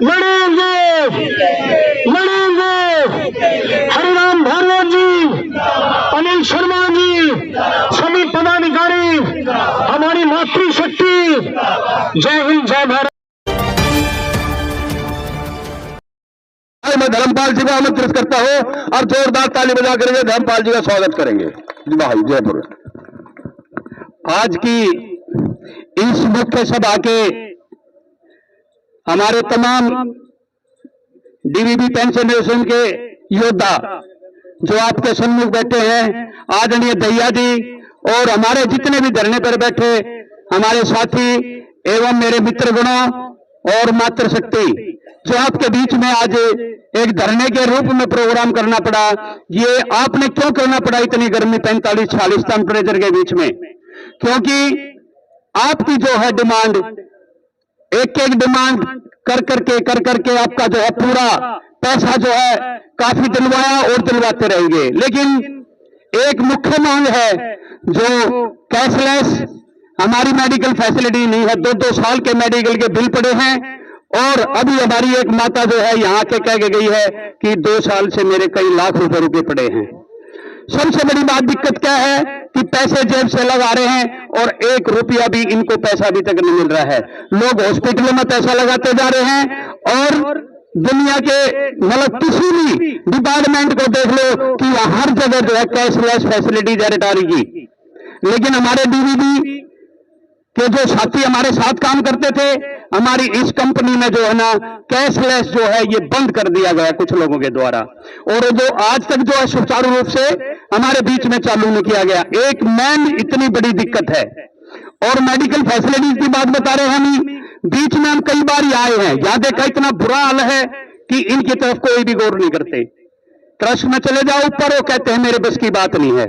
लड़ेंगे लड़ेंगे। हरिराम भार्गव जी, अनिल शर्मा जी, सभी पदाधिकारी, हमारी मातृशक्ति। जय हिंद, जय भारत। मैं धर्मपाल जी को आमंत्रित करता हूं और जोरदार ताली बजा करके धर्मपाल जी का स्वागत करेंगे। भाई जयपुर। आज की इस मुख्य सभा के हमारे तमाम डीवीबी पेंशन योजना के योद्धा जो आपके सम्मुख बैठे हैं, आदरणीय दहिया जी, और हमारे जितने भी धरने पर बैठे हमारे साथी एवं मेरे मित्रगणों और मातृशक्ति, जो आपके बीच में आज एक धरने के रूप में प्रोग्राम करना पड़ा। ये आपने क्यों करना पड़ा इतनी गर्मी 45-46 टेम्परेचर के बीच में? क्योंकि आपकी जो है डिमांड, एक एक डिमांड कर करके आपका जो है पूरा पैसा जो है काफी दिलवाया और दिलवाते रहेंगे। लेकिन एक मुख्य मांग है जो कैशलेस, हमारी मेडिकल फैसिलिटी नहीं है। 2-2 साल के मेडिकल के बिल पड़े हैं और अभी हमारी एक माता जो है यहाँ के कह के गई है कि 2 साल से मेरे कई लाख रुपए पड़े हैं। सबसे बड़ी बात दिक्कत क्या है कि पैसे जेब से लगा रहे हैं और 1 रुपया भी इनको पैसा अभी तक नहीं मिल रहा है। लोग हॉस्पिटलों में पैसा लगाते जा रहे हैं और दुनिया के मतलब किसी भी डिपार्टमेंट को देख लो कि हर जगह जो है कैशलेस फैसिलिटी जारी की। लेकिन हमारे डीवीबी के जो साथी हमारे साथ काम करते थे, हमारी इस कंपनी में जो है ना कैशलेस जो है ये बंद कर दिया गया कुछ लोगों के द्वारा, और जो आज तक जो है सुचारू रूप से हमारे बीच में चालू नहीं किया गया। एक मेन इतनी बड़ी दिक्कत है। और मेडिकल फैसिलिटीज की बात बता रहे हैं हम, बीच में हम कई बार आए हैं, यहां देखा इतना बुरा हाल है कि इनकी तरफ कोई भी गौर नहीं करते। ट्रस्ट में चले जाओ ऊपर, वो कहते हैं मेरे बस की बात नहीं है।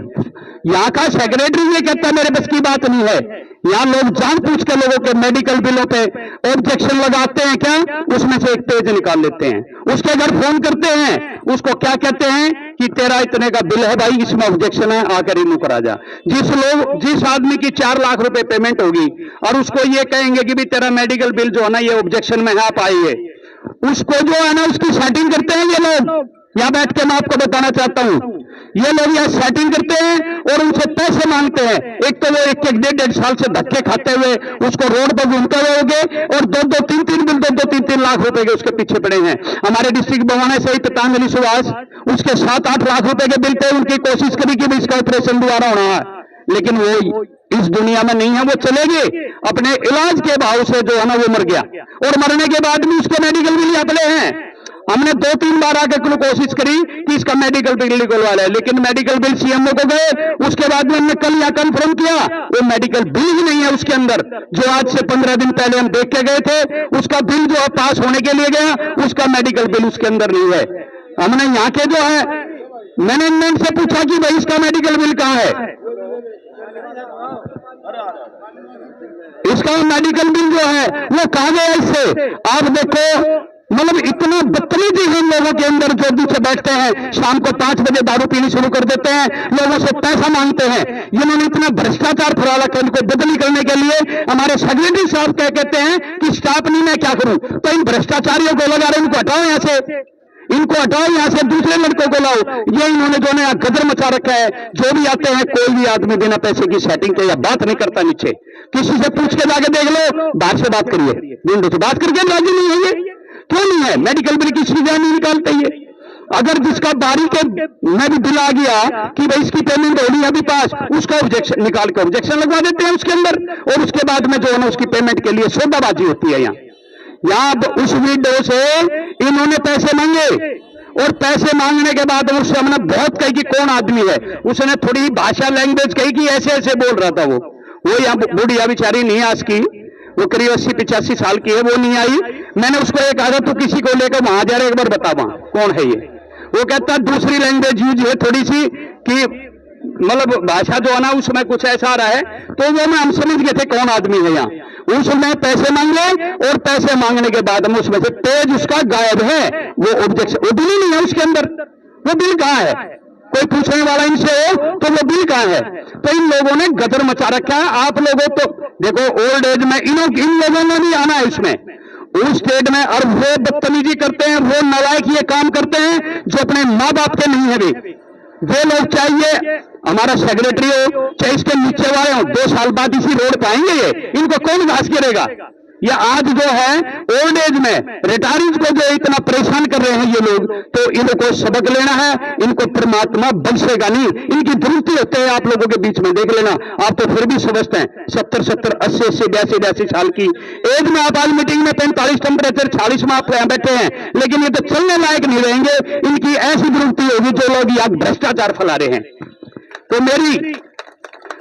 यहाँ का सेक्रेटरी ये कहता है मेरे बस की बात नहीं है। यहाँ लोग जान पूछ के लोगों के मेडिकल बिलों पे ऑब्जेक्शन लगाते हैं, क्या उसमें से एक पेज निकाल लेते हैं, उसके घर फोन करते हैं, उसको क्या कहते हैं कि तेरा इतने का बिल है भाई, इसमें ऑब्जेक्शन है, आकर रिमूव करा जा। जिस आदमी की 4 लाख रुपए पेमेंट होगी और उसको ये कहेंगे कि भी तेरा मेडिकल बिल जो है ना ये ऑब्जेक्शन में है, आप आइए, उसको जो है ना उसकी सेटिंग करते हैं ये लोग। यहां बैठ के मैं आपको बताना चाहता हूं, ये लोग यहाँ सेटिंग करते हैं और उनसे पैसे मांगते हैं। एक तो वो 1-1 साल से धक्के खाते हुए उसको रोड पर घूमते हुए होंगे और 2-2, 3-3 बिल 2-2, 3-3 लाख रुपए के उसके पीछे पड़े हैं। हमारे डिस्ट्रिक्ट भवानी से पतंजलि सुभाष, उसके 7-8 लाख रुपए के बिल थे। उनकी कोशिश करी कि इसका ऑपरेशन दोबारा होना है, लेकिन वो इस दुनिया में नहीं है। वो चले गए अपने इलाज के भाव से जो है ना वो मर गया, और मरने के बाद भी उसके मेडिकल बिल अपने हैं। हमने 2-3 बार आके कोशिश करी कि इसका मेडिकल बिल निकलवा ले, लेकिन मेडिकल बिल सीएमओ को गए, उसके बाद में हमने कल यहाँ कंफर्म किया वो मेडिकल बिल ही नहीं है उसके अंदर। जो आज से 15 दिन पहले हम देख के गए थे, उसका बिल जो पास होने के लिए गया, उसका मेडिकल बिल उसके अंदर नहीं है। हमने यहाँ के जो है मैनेजमेंट से पूछा कि भाई इसका मेडिकल बिल कहाँ है, इसका मेडिकल बिल जो है वो कहाँ गया इससे। आप देखो मतलब इतना बदतमीजी है लोगों के अंदर, जो पीछे बैठते हैं शाम को 5 बजे दारू पीनी शुरू कर देते हैं, लोगों से पैसा मांगते हैं। इन्होंने इतना भ्रष्टाचार फैला कि इनको बदली करने के लिए हमारे सेक्रेटरी साहब कहते हैं कि स्टाफ नहीं, मैं क्या करूं। तो इन भ्रष्टाचारियों को लगा रहे, इनको हटाओ यहाँ से, इनको हटाओ यहाँ से, दूसरे लड़कों को लाओ। ये इन्होंने जो है गदर मचा रखा है। जो भी आते हैं कोई भी आदमी बिना पैसे की सेटिंग के या बात नहीं करता नीचे, किसी से पूछ के जाके देख लो, बाहर से बात करिए, विंडो से बात करके राजी नहीं है। ये क्यों नहीं है? मेडिकल बिल की सुविधा नहीं निकालते ये। अगर जिसका बारी के में भी बिल आ गया कि भाई इसकी पेमेंट होनी अभी पास, उसका ऑब्जेक्शन निकाल के ऑब्जेक्शन लगवा देते हैं उसके अंदर, और उसके बाद में जो है ना उसकी पेमेंट के लिए सौदाबाजी होती है। यहाँ उस विंडो से इन्होंने पैसे मांगे, और पैसे मांगने के बाद उससे हमने बहुत कही कि कौन आदमी है, उसने थोड़ी भाषा लैंग्वेज कही कि ऐसे ऐसे बोल रहा था। वो यहाँ बुढ़िया बेचारी नहीं आज की, वो करीब 80-85 साल की है, वो नहीं आई। मैंने उसको एक कहा तू किसी को लेकर वहां जा रहे, एक बार बता वहां कौन है ये। वो कहता दूसरी लैंग्वेज यूज है थोड़ी सी कि मतलब भाषा जो है ना उसमें कुछ ऐसा आ रहा है, तो वो हम समझ गए थे कौन आदमी है यहाँ। उसमें पैसे मांग ले, और पैसे मांगने के बाद हम उसमें से पेज उसका गायब है, वो ऑब्जेक्शन, वो बिल ही नहीं है उसके अंदर। वो बिल कहाँ है? कोई पूछने वाला इनसे हो तो वो बिल कहाँ है? तो इन लोगों ने गदर मचा रखा है। आप लोगों तो देखो ओल्ड एज में इन लोगों ने भी आना है इसमें, उस स्टेट में, और वो बदतमीजी करते हैं, वो नालायक ये काम करते हैं जो अपने माँ बाप के नहीं है। वे लोग चाहिए हमारा सेक्रेटरी हो चाहे इसके नीचे वाले हो, 2 साल बाद इसी रोड पे आएंगे ये, इनको कौन घास गिरेगा? या आज जो है ओल्ड एज में रिटायरीज को जो इतना परेशान कर रहे हैं ये लोग, तो इनको सबक लेना है, इनको परमात्मा बख्शेगा नहीं। इनकी गिनती होते हैं आप लोगों के बीच में, देख लेना, आप तो फिर भी समझते हैं 70, 80, 82 साल की एज में आप आज मीटिंग में 45 टेम्परेचर 40 में आप यहाँ बैठे हैं, लेकिन ये तो चलने लायक नहीं रहेंगे। इनकी ऐसी गिनती होगी जो लोग यहाँ भ्रष्टाचार फैला रहे हैं। तो मेरी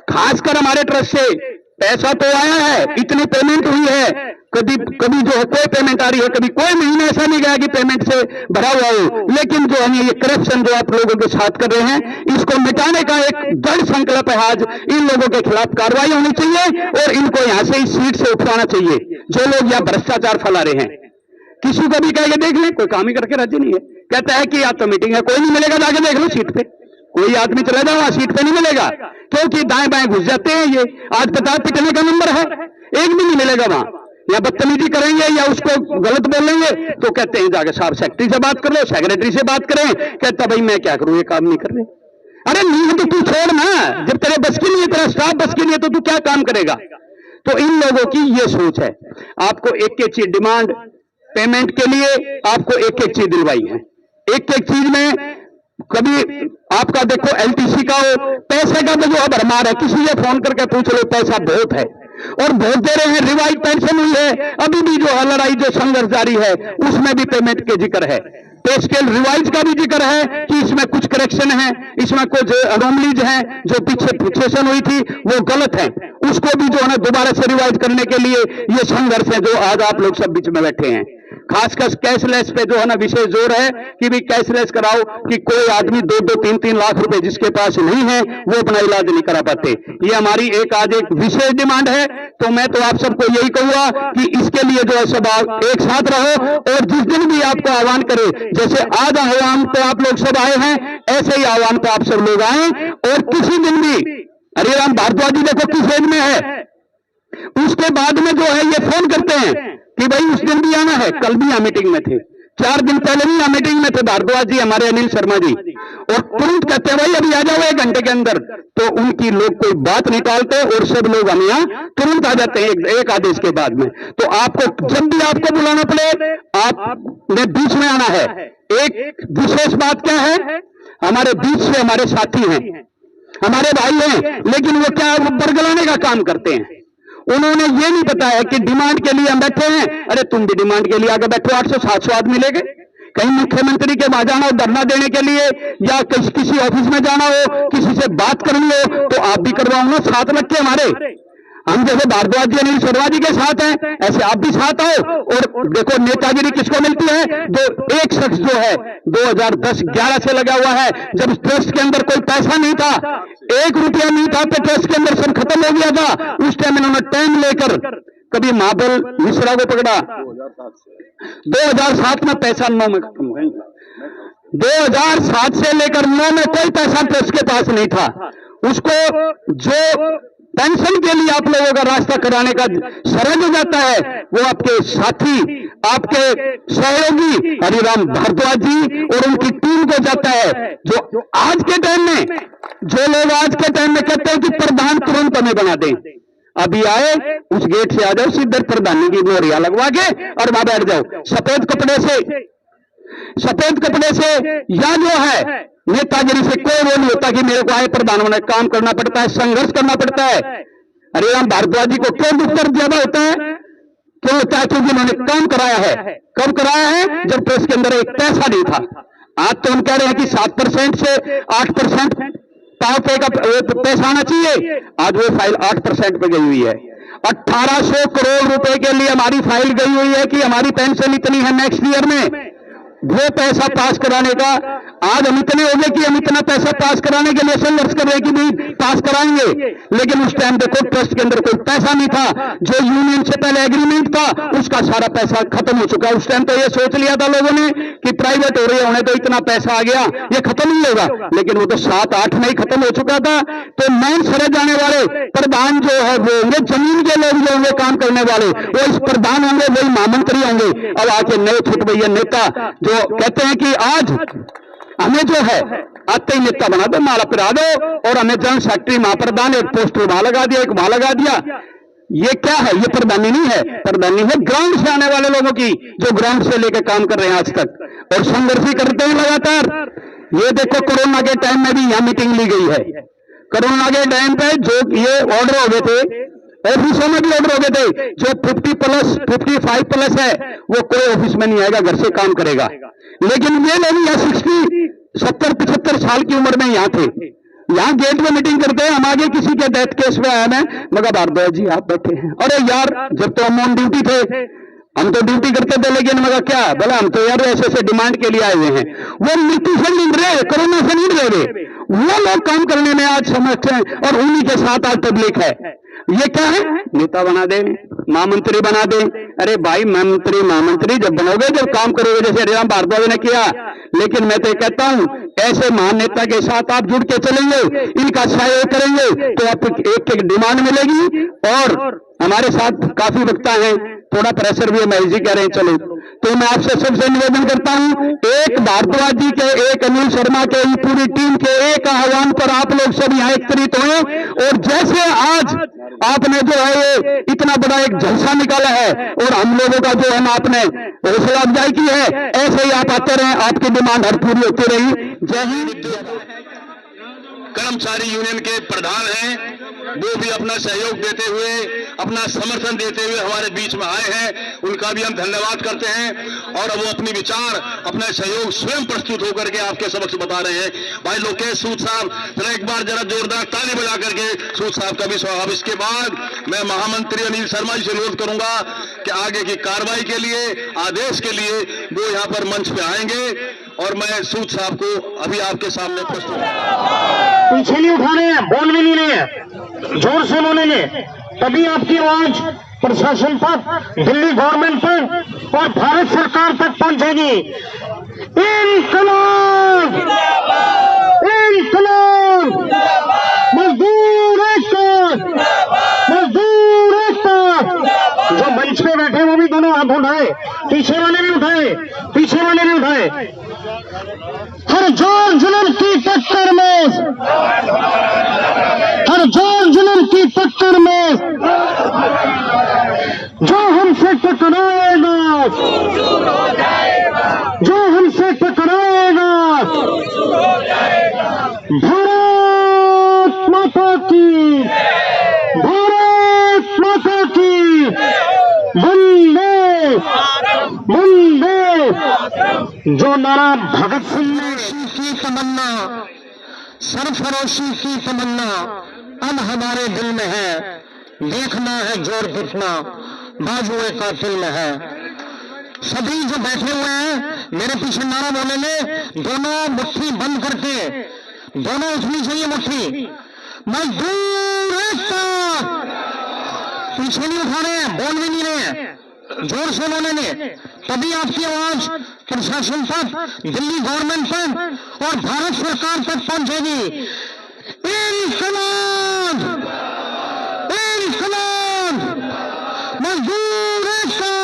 खासकर हमारे ट्रस्ट से पैसा तो आया है, इतनी पेमेंट हुई है, कभी जो है कोई पेमेंट आ रही है, कभी कोई महीना ऐसा नहीं गया कि पेमेंट से भरा हुआ हो, लेकिन जो है ये करप्शन जो आप लोगों के साथ कर रहे हैं, इसको मिटाने का एक दृढ़ संकल्प है। आज इन लोगों के खिलाफ कार्रवाई होनी चाहिए और इनको यहां से इस सीट से उठवाना चाहिए जो लोग यहाँ भ्रष्टाचार फैला रहे हैं। किसी को भी कह के देख लें, कोई काम ही करके राजी नहीं है, कहता है कि आज तो मीटिंग है, कोई नहीं मिलेगा, जाके देख लो सीट पे, कोई आदमी चला जाओ वहां सीट पे नहीं मिलेगा, क्योंकि दाएं बाएं घुस जाते हैं ये। आज 50 पिटने का नंबर है, एक भी नहीं मिलेगा वहां। या बदतमीजी करेंगे या उसको गलत बोलेंगे तो कहते हैं जाके साहब सेक्रेटरी से बात कर लो, सेक्रेटरी से बात करें, कहता भाई मैं क्या करूं, ये काम नहीं कर रहे। अरे नहीं तो तू छोड़ ना, जब तेरे बस की नहीं है, तेरा स्टाफ बस की नहीं है, तो तू क्या काम करेगा? तो इन लोगों की ये सोच है। आपको एक एक चीज डिमांड पेमेंट के लिए आपको एक एक चीज दिलवाई है, एक एक चीज में कभी आपका देखो एलटीसी का हो, पैसे का तो जो भरमार है, किसी से फोन करके पूछ लो, पैसा बहुत है और बहुत दे रहे हैं। रिवाइज पेंशन हुई है, अभी भी जो है लड़ाई जो संघर्ष जारी है उसमें भी पेमेंट के जिक्र है, पे स्केल रिवाइज का भी जिक्र है कि इसमें कुछ करेक्शन है, इसमें कुछ अनोमलीज हैं, जो पीछे फिक्सेशन हुई थी वो गलत है, उसको भी जो है दोबारा से रिवाइज करने के लिए ये संघर्ष है जो आज आप लोग सब बीच में बैठे हैं। खासकर कैशलेस पे जो है ना विशेष जोर है कि भी कैशलेस कराओ, कि कोई आदमी 2-2, 3-3 लाख रुपए जिसके पास नहीं है वो अपना इलाज नहीं करा पाते। ये हमारी आज एक विशेष डिमांड है। तो मैं तो आप सबको यही कहूंगा कि इसके लिए जो है सब एक साथ रहो और जिस दिन भी आपको आह्वान करे, जैसे आज आह्वान पे आप लोग सब आए हैं, ऐसे ही आह्वान पे आप सब लोग आए। और किसी दिन भी हरिराम भारद्वाज जी देखो किस एज में है, उसके बाद में जो है ये फोन करते हैं कि भाई उस दिन भी आना है, कल भी यहाँ मीटिंग में थे, 4 दिन पहले भी यहाँ मीटिंग में थे भारद्वाज जी, हमारे अनिल शर्मा जी, और तुरंत कहते हैं भाई अभी आ जाओ 1 घंटे के अंदर। तो उनकी लोग कोई बात नहीं टालते और सब लोग हम यहाँ तुरंत आ जाते हैं एक आदेश के बाद में। तो आपको जब भी आपको बुलाना पड़े आपने बीच में आना है। एक विशेष बात क्या है, हमारे बीच से हमारे साथी हैं, हमारे भाई हैं, लेकिन वो क्या बरगलाने का काम करते हैं। उन्होंने ये नहीं बताया कि डिमांड के लिए हम बैठे हैं, अरे तुम भी डिमांड के लिए आगे बैठो, 800-700 आदमी लेंगे। कहीं मुख्यमंत्री के वहां जाना हो धरना देने के लिए, या किसी ऑफिस में जाना हो, किसी से बात करनी हो, तो आप भी करवाऊंगा, साथ लग के हमारे, हम जैसे भारद्वाज जी अनिल शर्मा जी के साथ हैं ऐसे आप भी साथ आओ। और देखो नेतागिरी किसको मिलती है, जो एक शख्स जो है 2010-11 से लगा हुआ है, जब ट्रस्ट के अंदर कोई पैसा नहीं था, 1 रुपया नहीं था, तो ट्रस्ट के अंदर सब खत्म हो गया था। उस टाइम इन्होंने टाइम लेकर कभी महाबल मिश्रा को पकड़ा, 2007 में पैसा 9 में खत्म हो गया। 2007 से लेकर 9 में कोई पैसा ट्रस्ट के पास नहीं था। उसको जो पेंशन के लिए आप लोगों का रास्ता कराने का सरल हो जाता है, वो आपके साथी, आपके सहयोगी हरिराम भारद्वाज जी और उनकी टीम को जाता है। जो आज के टाइम में जो लोग आज के टाइम में कहते हैं कि प्रधान तुरंत हमें बना दें, अभी आए उस गेट से आ जाओ, सीधे प्रधानी की मोहरिया लगवा के और वहां बैठ जाओ। सफेद कपड़े से या जो है नेतागिरी से कोई वो नहीं होता कि मेरे को आए प्रधान होने काम करना पड़ता है, संघर्ष करना पड़ता है। हरिराम भारद्वाज जी को क्यों उत्तर ज्यादा होता है, क्यों होता है? क्योंकि उन्होंने काम कराया है। कब कराया है? जब प्रेस के अंदर एक पैसा नहीं था। आज तो हम कह रहे हैं कि 7% से 8% पाव पे का पैसा आना चाहिए, आज वो फाइल 8% पे गई हुई है। 1800 करोड़ रुपए के लिए हमारी फाइल गई हुई है कि हमारी पेंशन इतनी है नेक्स्ट ईयर में, वो पैसा पास कराने का आज हम इतने हो गए कि हम इतना पैसा पास कराने के लिए संघर्ष कर रहे हैं कि भी पास कराएंगे। लेकिन उस टाइम देखो ट्रस्ट के अंदर कोई पैसा नहीं था, जो यूनियन से पहले एग्रीमेंट था उसका का सारा पैसा खत्म हो चुका है। उस टाइम तो ये सोच लिया था लोगों ने कि प्राइवेट हो रही होने तो इतना पैसा आ गया, ये खत्म नहीं होगा, लेकिन वो तो 7-8 में ही खत्म हो चुका था। तो मेन सरे जाने वाले प्रधान जो है वो होंगे जमीन के लोग जो होंगे काम करने वाले, वो इस प्रधान होंगे, वही महामंत्री होंगे। अब आके नए छुट भैया नेता जो कहते हैं कि आज हमें जो है आते ही नेता बना दो, माला पिरा दो, और हमें जनरल सेक्रेटरी महाप्रधान एक पोस्टर वहां लगा दिया, एक वहां लगा दिया। ये क्या है? ये प्रधानी नहीं है, प्रधानी है ग्राउंड से आने वाले लोगों की, जो ग्राउंड से लेकर काम कर रहे हैं आज तक और संघर्ष ही करते हैं लगातार। ये देखो कोरोना के टाइम में भी यहां मीटिंग ली गई है। कोरोना के टाइम पे जो ये ऑर्डर हो गए थे, ऑफिसों में भी ऑर्डर हो गए थे, जो 55+ है वो कोई ऑफिस में नहीं आएगा, घर से काम करेगा। लेकिन ये लोग यहाँ 60, 70, 75 साल की उम्र में यहाँ थे, यहाँ गेट में मीटिंग करते हैं। हम आगे किसी के डेथ केस में आया मैं, मगर भारद्वाज जी आप बैठे हैं। अरे यार, जब तो हम ऑन ड्यूटी थे, हम तो ड्यूटी करते थे, लेकिन मगर क्या बोला, हम तो यार ऐसे डिमांड के लिए आए हुए हैं। वो मृत्यु से नहीं रहे, कोरोना से नहीं रहे, वो लोग काम करने में आज समझते हैं, और उन्हीं के साथ आज पब्लिक है। ये क्या है? नेता बना दे, महामंत्री बना दे। अरे भाई, महामंत्री जब बनोगे, जब काम करोगे, जैसे हरिराम भारद्वाज ने किया। लेकिन मैं तो कहता हूं, ऐसे महान नेता के साथ आप जुड़ के चलेंगे, इनका सहयोग करेंगे, तो आपको एक डिमांड मिलेगी। और हमारे साथ काफी वक्ता हैं, थोड़ा प्रेशर भी है, महेश जी कह रहे हैं चलो, तो मैं आपसे सबसे निवेदन करता हूं, एक भारद्वाज जी के, एक अनिल शर्मा के, पूरी टीम के एक आह्वान पर आप लोग सब यहाँ एकत्रित हुए। और जैसे आज आपने जो है ये इतना बड़ा एक जलसा निकाला है, और हम लोगों का जो है ना आपने हौसला अफजाई की है, ऐसे ही आप आते रहे, आपकी डिमांड हर पूरी होती रही। जय हिंद। कर्मचारी यूनियन के प्रधान हैं, वो भी अपना सहयोग देते हुए, अपना समर्थन देते हुए हमारे बीच में आए हैं, उनका भी हम धन्यवाद करते हैं। और वो अपनी विचार, अपना सहयोग स्वयं प्रस्तुत होकर के आपके समक्ष बता रहे हैं। भाई लोकेश सूद साहब, जरा एक बार जरा जोरदार ताली बजा करके सूद साहब का भी स्वागत। इसके बाद मैं महामंत्री अनिल शर्मा जी से अनुरोध करूंगा कि आगे की कार्रवाई के लिए, आदेश के लिए वो यहाँ पर मंच पे आएंगे, और मैं सूद साहब को अभी आपके सामने प्रस्तुत। पीछे नहीं उठा रहे हैं, बोल भी नहीं रहे हैं, जोर से बोलेंगे तभी आपकी आवाज प्रशासन तक, दिल्ली गवर्नमेंट तक और भारत सरकार तक पहुंचेगी। इंकलाब, इंकलाब, मजदूर एकता, मजदूर एकता। जो मंच पे बैठे वो भी दोनों हाथ उठाए, पीछे वाले भी उठाए, पीछे वाले भी उठाए। हर जोर जुल्म की टक्कर में, हर जोर जुल्म की टक्कर में, जो हमसे टकराएगा, जो हमसे टकराएगा, भारत माता की, भारत माता की, वंदे वंदे। जो नारा भगत सिंह ने की तमन्ना, सरफरोशी की तमन्ना अब हमारे दिल में है। देखना है जोर कितना बाजुए कातिल में है। सभी जो बैठे हुए हैं मेरे पीछे नारा बोलेंगे, दोनों मुट्ठी बंद करके, दोनों उठनी चाहिए मुट्ठी। मजदूर एकता, पीछे नहीं उठा रहे हैं, बोल भी नहीं रहे हैं, जोर से बोलेंगे तभी आपकी आवाज प्रशासन तक, दिल्ली गवर्नमेंट तक और भारत सरकार तक पहुंचेगी। इंकलाब, इंकलाब, मजदूर एकता,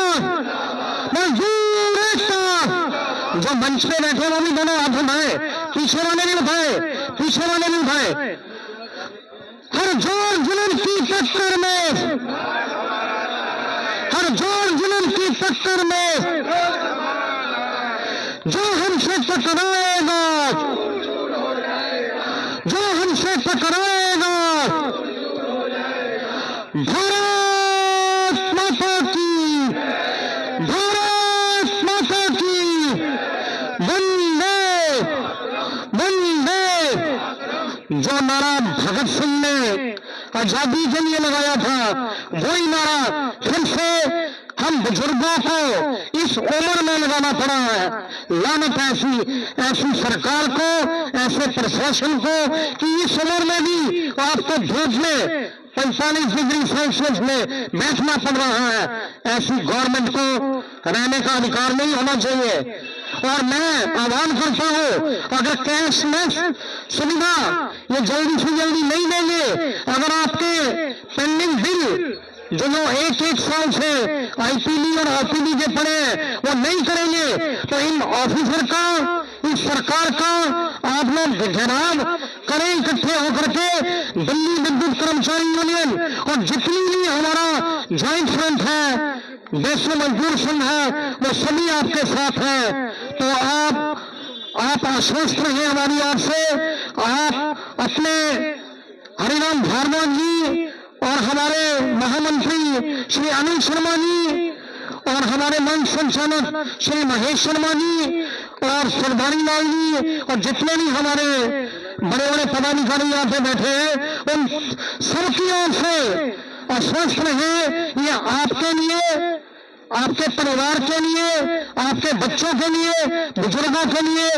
मजदूर एकता। जो मंच पे बैठे वो भी दोनों हाथ उठाए, पीछे वाले भी उठाए, पीछे वाले भी उठाए। हर जोर जुल्म की टक्कर में, हर जोर जुल्म की टक्कर में, जो हमसे टकराएगा, जो हमसे टकराएगा, भारत माता की, भारत माता की, वंदे वंदे। जो नारा भगत सिंह ने आजादी के लिए लगाया था, वही नारा फिर से हम बुजुर्गों को इस उम्र में लगाना पड़ा है। लानत ऐसी सरकार को, ऐसे प्रशासन को कि इस उम्र में भी आपको धूप में 45 डिग्री सेल्सियस में बैठना पड़ रहा है। ऐसी गवर्नमेंट को रहने का अधिकार नहीं होना चाहिए। और मैं आह्वान करता हूं, अगर कैशलेस सुविधा ये जल्दी से जल्दी नहीं देंगे, अगर आपके पेंडिंग बिल जो 1-1 साल से आईपीडी और ओपीडी के पड़े हैं वो नहीं करेंगे, तो इन ऑफिसर का, इस सरकार का आप लोग घेराव करें इकट्ठे होकर के। दिल्ली विद्युत कर्मचारी यूनियन और जितनी भी हमारा ज्वाइंट फ्रंट है, देश मजदूर संघ है, वो सभी आपके साथ हैं। तो आप आश्वस्त रहे हमारी ओर से। आप अपने हरिराम भारद्वाज जी और हमारे महामंत्री श्री अनिल शर्मा जी और हमारे मंच संचालक श्री महेश शर्मा जी और सरदारी लाल जी और जितने भी हमारे बड़े बड़े पदाधिकारी यहाँ पे बैठे हैं, उन सबकी ओर से आश्वस्त रहे। ये आपके लिए, आपके परिवार के लिए, आपके बच्चों के लिए, बुजुर्गों के लिए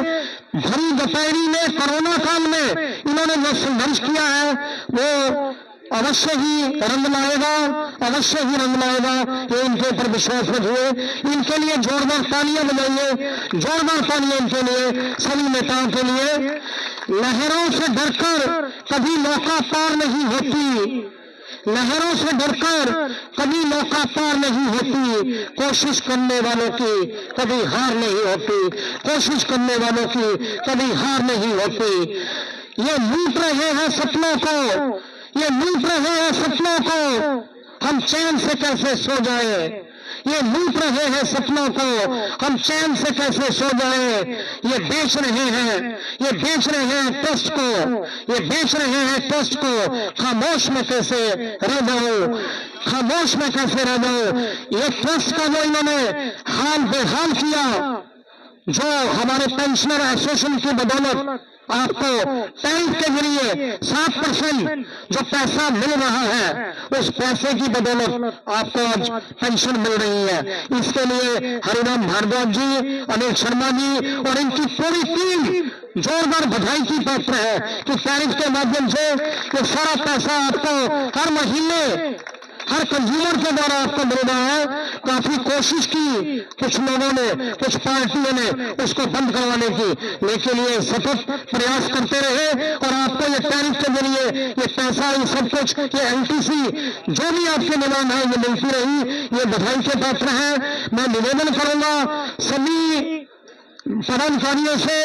भरी दोपहरी में कोरोना काल में इन्होंने जो संघर्ष किया है वो अवश्य ही रंग लाएगा, अवश्य ही रंग लाएगा। ये इनके ऊपर विश्वास रखिए। इनके लिए जोरदार तालियां बजाइए, जोरदार तालियां इनके लिए, सभी नेताओं के लिए। लहरों से डरकर कभी नौका पार नहीं होती, लहरों से डरकर कभी नौका पार नहीं होती, कोशिश करने वालों की कभी हार नहीं होती, कोशिश करने वालों की कभी हार नहीं होती। ये लूट रहे हैं सपनों को, ये लूट रहे हैं सपनों को, हम चैन से कैसे सो जाए। ये लूट रहे हैं सपनों को, हम चैन से कैसे सो जाए। ये बेच रहे हैं, ये बेच रहे हैं ट्रस्ट को, ये बेच रहे हैं ट्रस्ट को। खामोश में कैसे रह जाओ, खामोश में कैसे रह जाओ। ये ट्रस्ट का जो इन्होंने हाल बेहाल किया, जो हमारे पेंशनर एसोसिएशन की बदौलत आपको टैंक के जरिए 7% जो पैसा मिल रहा है, उस पैसे की बदौलत आपको आज पेंशन मिल रही है। इसके लिए हरिराम भारद्वाज जी, अनिल शर्मा जी और इनकी पूरी टीम जोरदार बधाई की पात्र है कि टैरिफ के माध्यम से ये सारा पैसा आपको हर महीने हर कंज्यूमर के द्वारा आपको मिल रहा है। काफी कोशिश की कुछ लोगों ने, कुछ पार्टियों ने उसको बंद करवाने की, लेकिन ये सतत प्रयास करते रहे और आपको ये टैरिफ के जरिए ये पैसा, ये सब कुछ, ये एलटीसी जो भी आपके निदान है ये मिलती रही। ये बधाई के पात्र है। मैं निवेदन करूंगा सभी पदाधिकारियों से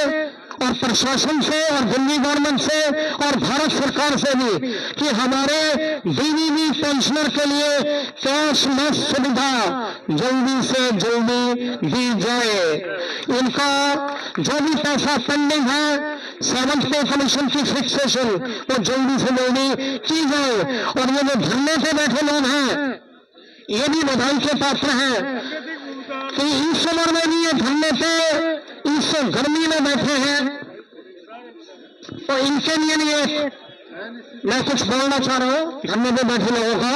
और प्रशासन से और दिल्ली गवर्नमेंट से और भारत सरकार से भी कि हमारे डीबीबी पेंशनर के लिए कैशलेस सुविधा जल्दी से जल्दी दी जाए। इनका जो भी पैसा पेंडिंग है, 7th पे कमीशन की फिक्सेशन वो जल्दी से जल्दी की जाए। और ये जो धरने पे बैठे लोग हैं ये भी बधाई के पात्र हैं कि इस उम्र में भी ये धरने पे इस गर्मी में बैठे हैं। तो इनके लिए मैं कुछ बोलना चाह रहा हूँ धरने पे बैठे लोगों का।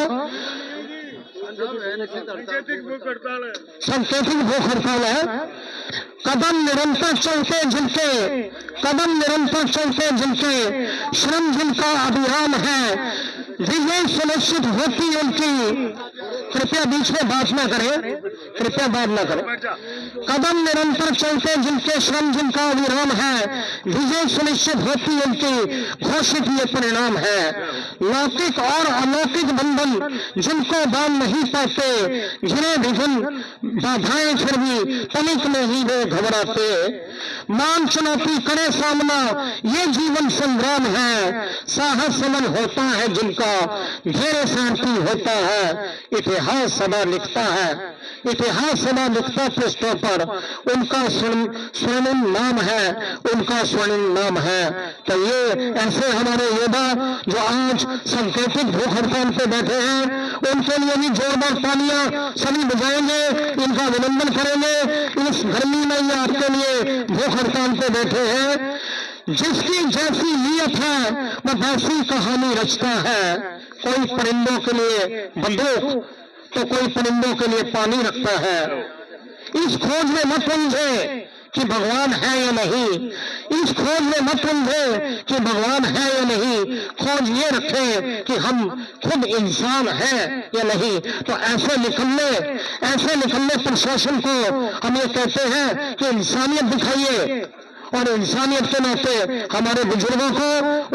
सांकेतिक भूख हड़ताल है। कदम निरंतर चलते जिनके, कदम निरंतर चलते जिनके, श्रम जिनका अभियान है, विजय सुनिश्चित होती उनकी। कृपया बीच में बात न करें, कृपया बात न करें। कदम निरंतर चलते जिनके, श्रम जिनका अविराम है, विजय सुनिश्चित होती उनकी, घोषित ये परिणाम है। लौकिक और अलौकिक बंधन जिनको बांध नहीं पाते, जिन्हें विभिन्न बाधाएं फिर भी तनिक में ही वे घबराते। मान चुनौती करे सामना ये जीवन संग्राम है, साहस समन होता है जिनका, धैर्य शांति होता है। इतिहास सदा लिखता है, इतिहास सदा लिखता पृष्ठों पर, उनका स्वर्णिम नाम है, उनका स्वर्णिम नाम है। तो ये ऐसे हमारे योद्धा जो आज सांकेतिक भूख हड़ताल पे बैठे हैं, उनके लिए भी जोरदार तालियां सभी बजाएंगे, इनका अभिनंदन करेंगे। इस गर्मी में ये आपके लिए भूख हड़ताल पे बैठे हैं। जिसकी जैसी नीयत है वो वैसी कहानी रचता है। कोई परिंदों के लिए बंदूक, तो कोई परिंदों के लिए पानी रखता है। इस खोज में मत उलझे कि भगवान है या नहीं, इस खोज में मत उलझे कि भगवान है या नहीं, खोज ये रखें कि हम खुद इंसान हैं या नहीं। तो ऐसे निकलने प्रशासन को हम ये कहते हैं कि इंसानियत दिखाइए, और इंसानियत के नाते हमारे बुजुर्गों को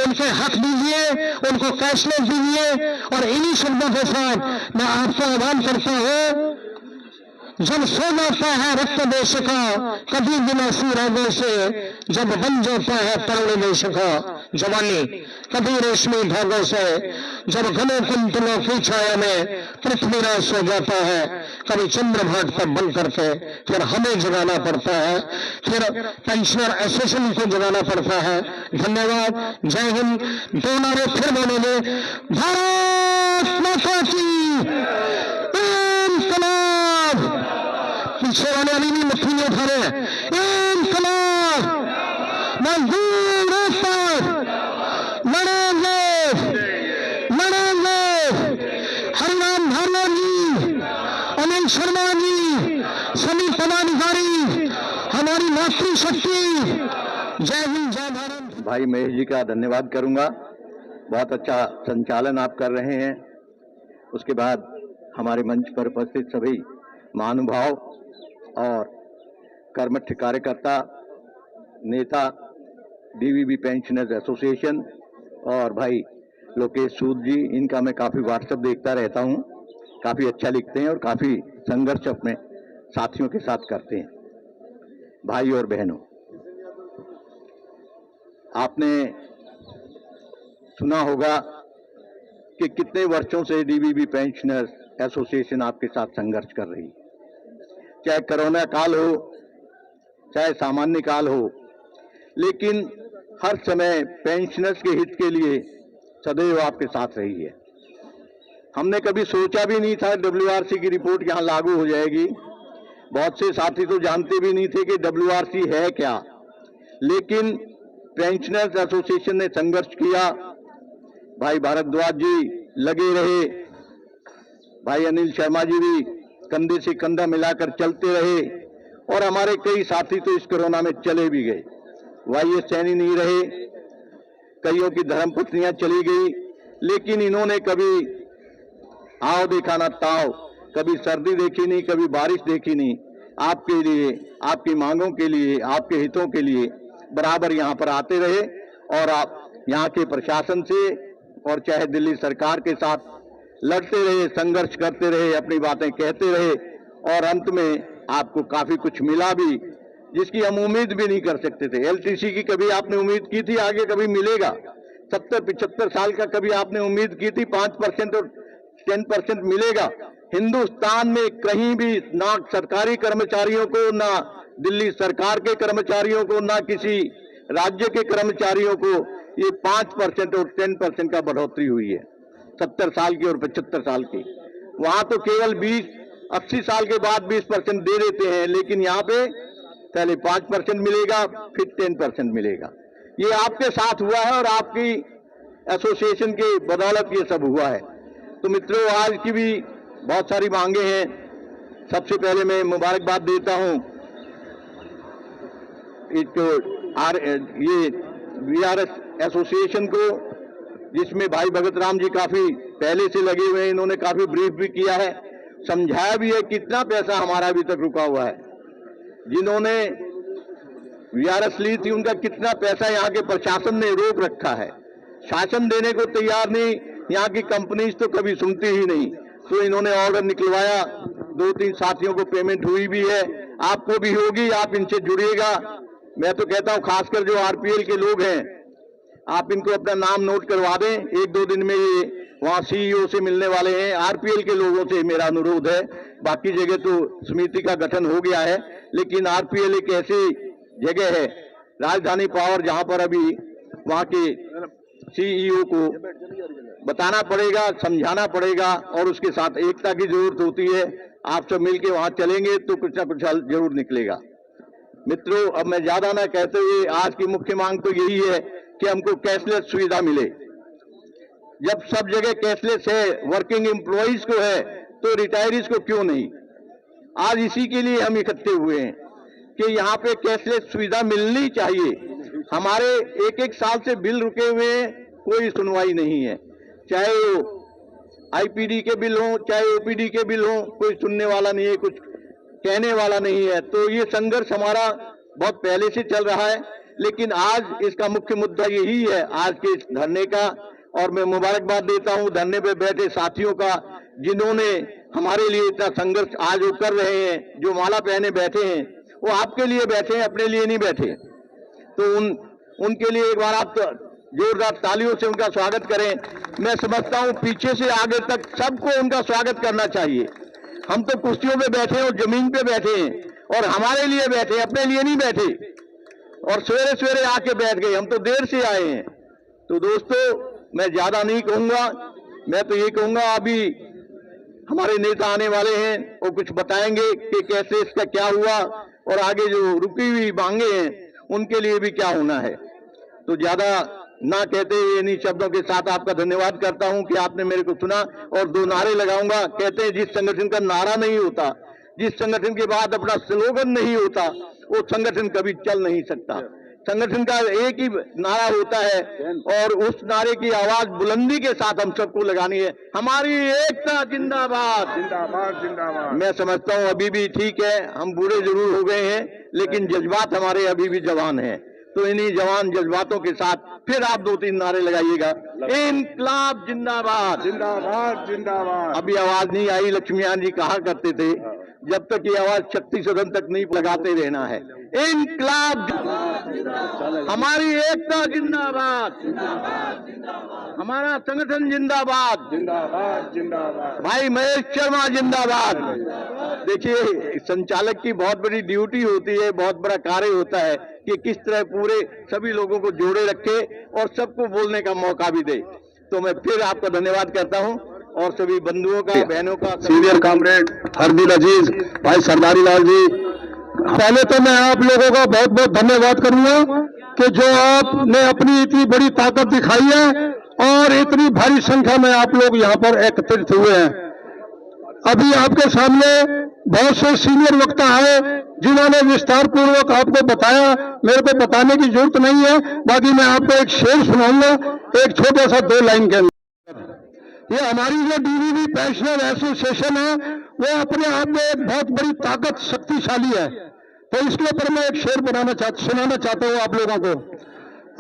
उनके हक दीजिए, उनको कैशलेस दीजिए। और इन्हीं शब्दों के साथ मैं आपको आह्वान करता हूं, जब सो जाता है रक्त देश का कभी विनाशी रागों से, जब बन जाता है तरुण देश का जवानी कभी रेशमी धागों से, जब घने कुंतलों की छाया में पृथ्वीराज सो जाता है, कभी चंद्रभाग तब बन करके फिर हमें जगाना पड़ता है, फिर पेंशनर एसोसिएशन को जगाना पड़ता है। धन्यवाद, जय हिंद। दो नारे फिर बोलेंगे, भारत माता की इंकलाब। पीछे वाले अभी भी मुट्ठी में उठा रहे हैं, इंकलाब मजदूरों पर लड़ेंगे। हरिराम भार्गव जी, अनिल शर्मा जी, सभी पदाधिकारी, हमारी मातृशक्ति। जय हिंद, जय भारत। भाई महेश जी का धन्यवाद करूंगा, बहुत अच्छा संचालन आप कर रहे हैं। उसके बाद हमारे मंच पर उपस्थित सभी महानुभाव और कर्मठ कार्यकर्ता, नेता, डीवीबी पेंशनर्स एसोसिएशन और भाई लोकेश सूद जी, इनका मैं काफ़ी व्हाट्सएप देखता रहता हूं, काफ़ी अच्छा लिखते हैं और काफ़ी संघर्ष अपने साथियों के साथ करते हैं। भाई और बहनों, आपने सुना होगा कि कितने वर्षों से डीवीबी पेंशनर्स एसोसिएशन आपके साथ संघर्ष कर रही है। चाहे कोरोना काल हो, चाहे सामान्य काल हो, लेकिन हर समय पेंशनर्स के हित के लिए सदैव आपके साथ रही है। हमने कभी सोचा भी नहीं था डब्ल्यूआरसी की रिपोर्ट यहाँ लागू हो जाएगी। बहुत से साथी तो जानते भी नहीं थे कि डब्ल्यूआरसी है क्या, लेकिन पेंशनर्स एसोसिएशन ने संघर्ष किया। भाई भारद्वाज जी लगे रहे, भाई अनिल शर्मा जी भी कंधे से कंधा मिलाकर चलते रहे, और हमारे कई साथी तो इस कोरोना में चले भी गए। वाई सैनी नहीं रहे, कईयों की धर्मपत्नियां चली गई, लेकिन इन्होंने कभी आओ देखा ना ताव, कभी सर्दी देखी नहीं, कभी बारिश देखी नहीं। आपके लिए, आपकी मांगों के लिए, आपके हितों के लिए बराबर यहाँ पर आते रहे, और आप यहाँ के प्रशासन से और चाहे दिल्ली सरकार के साथ लड़ते रहे, संघर्ष करते रहे, अपनी बातें कहते रहे, और अंत में आपको काफी कुछ मिला भी, जिसकी हम उम्मीद भी नहीं कर सकते थे। एलटीसी की कभी आपने उम्मीद की थी आगे कभी मिलेगा? 70-75 साल का कभी आपने उम्मीद की थी 5% और 10% मिलेगा? हिंदुस्तान में कहीं भी ना सरकारी कर्मचारियों को, ना दिल्ली सरकार के कर्मचारियों को, ना किसी राज्य के कर्मचारियों को ये 5% और 10% का बढ़ोतरी हुई है। 70 साल की और 75 साल की, वहां तो केवल 80 साल के बाद 20% दे देते हैं, लेकिन यहाँ पे पहले 5% मिलेगा, फिर 10% मिलेगा। ये आपके साथ हुआ है और आपकी एसोसिएशन के बदौलत ये सब हुआ है। तो मित्रों, आज की भी बहुत सारी मांगे हैं। सबसे पहले मैं मुबारकबाद देता हूं ये वीआरएस एसोसिएशन को, जिसमें भाई भगत राम जी काफी पहले से लगे हुए हैं। इन्होंने काफी ब्रीफ भी किया है, समझाया भी है कितना पैसा हमारा अभी तक रुका हुआ है। जिन्होंने वीआरएस ली थी उनका कितना पैसा यहाँ के प्रशासन ने रोक रखा है, शासन देने को तैयार नहीं। यहाँ की कंपनीज तो कभी सुनती ही नहीं, तो इन्होंने ऑर्डर निकलवाया। 2-3 साथियों को पेमेंट हुई भी है, आपको भी होगी, आप इनसे जुड़िएगा। मैं तो कहता हूँ खासकर जो आरपीएल के लोग हैं, आप इनको अपना नाम नोट करवा दें। 1-2 दिन में ये वहाँ सीईओ से मिलने वाले हैं। आरपीएल के लोगों से मेरा अनुरोध है, बाकी जगह तो समिति का गठन हो गया है, लेकिन आरपीएल एक ऐसी जगह है, राजधानी पावर, जहां पर अभी वहां के सीईओ को बताना पड़ेगा, समझाना पड़ेगा, और उसके साथ एकता की जरूरत होती है। आप सब मिलके वहां चलेंगे तो कुछ ना कुछ हल जरूर निकलेगा। मित्रों, अब मैं ज्यादा ना कहते हुए, आज की मुख्य मांग तो यही है कि हमको कैशलेस सुविधा मिले। जब सब जगह कैशलेस है, वर्किंग एम्प्लॉइज को है, तो रिटायरीज को क्यों नहीं। आज इसी के लिए हम इकट्ठे हुए हैं कि यहाँ पे कैशलेस सुविधा मिलनी चाहिए। हमारे एक एक साल से बिल रुके हुए हैं, कोई सुनवाई नहीं है, चाहे वो आईपीडी के बिल हो चाहे ओपीडी के बिल हो, कोई सुनने वाला नहीं है, कुछ कहने वाला नहीं है। तो ये संघर्ष हमारा बहुत पहले से चल रहा है, लेकिन आज इसका मुख्य मुद्दा यही है आज के इस धरने का। और मैं मुबारकबाद देता हूं धरने पे बैठे साथियों का, जिन्होंने हमारे लिए इतना संघर्ष आज वो कर रहे हैं। जो माला पहने बैठे हैं वो आपके लिए बैठे हैं, अपने लिए नहीं बैठे। तो उनके लिए एक बार आप जोरदार तालियों से उनका स्वागत करें। मैं समझता हूं पीछे से आगे तक सबको उनका स्वागत करना चाहिए। हम तो कुर्सियों पे बैठे हैं और जमीन पे बैठे हैं और हमारे लिए बैठे, अपने लिए नहीं बैठे और सवेरे सवेरे आके बैठ गए। हम तो देर से आए हैं। तो दोस्तों मैं ज्यादा नहीं कहूंगा, मैं तो ये कहूंगा अभी हमारे नेता आने वाले हैं, वो कुछ बताएंगे कि कैसे इसका क्या हुआ और आगे जो रुकी हुई मांगे हैं उनके लिए भी क्या होना है। तो ज्यादा ना कहते हुए इन्हीं शब्दों के साथ आपका धन्यवाद करता हूं कि आपने मेरे को सुना। और दो नारे लगाऊंगा। कहते हैं जिस संगठन का नारा नहीं होता, जिस संगठन के बाद अपना स्लोगन नहीं होता, वो संगठन कभी चल नहीं सकता। संगठन का एक ही नारा होता है और उस नारे की आवाज बुलंदी के साथ हम सबको लगानी है, हमारी एकता जिंदाबाद जिंदाबाद जिंदाबाद। मैं समझता हूं अभी भी ठीक है, हम बूढ़े जरूर हो गए हैं लेकिन जज्बात हमारे अभी भी जवान हैं। तो इन्हीं जवान जज्बातों के साथ फिर आप दो तीन नारे लगाइएगा। इनकलाब जिंदाबाद जिंदाबाद जिंदाबाद। अभी आवाज नहीं आई, लक्ष्मीनारायण जी कहा करते थे जब तक ये आवाज शक्ति सदन तक नहीं लगाते रहना है। इनकलाब, हमारी एकता जिंदाबाद, हमारा संगठन जिंदाबाद जिंदाबाद जिंदाबाद। भाई महेश शर्मा जिंदाबाद। देखिए संचालक की बहुत बड़ी ड्यूटी होती है, बहुत बड़ा कार्य होता है कि किस तरह पूरे सभी लोगों को जोड़े रखे और सबको बोलने का मौका भी दे। तो मैं फिर आपका धन्यवाद करता हूं और सभी बंधुओं का, बहनों का, सीनियर कॉमरेड हरदिल अजीज भाई सरदारी लाल जी, पहले तो मैं आप लोगों का बहुत बहुत धन्यवाद करूंगा कि जो आपने अपनी इतनी बड़ी ताकत दिखाई है और इतनी भारी संख्या में आप लोग यहाँ पर एकत्रित हुए हैं। अभी आपके सामने बहुत से सीनियर वक्ता आए जिन्होंने विस्तार पूर्वक आपको बताया, मेरे को बताने की जरूरत नहीं है। बाकी मैं आपको एक शेर सुनाऊंगा, एक छोटा सा 2 लाइन के अंदर। ये हमारी जो डीवीबी पेंशनर एसोसिएशन है वो अपने आप में एक बहुत बड़ी ताकत, शक्तिशाली है। तो इसके ऊपर मैं एक शेर सुनाना चाहता हूँ आप लोगों को।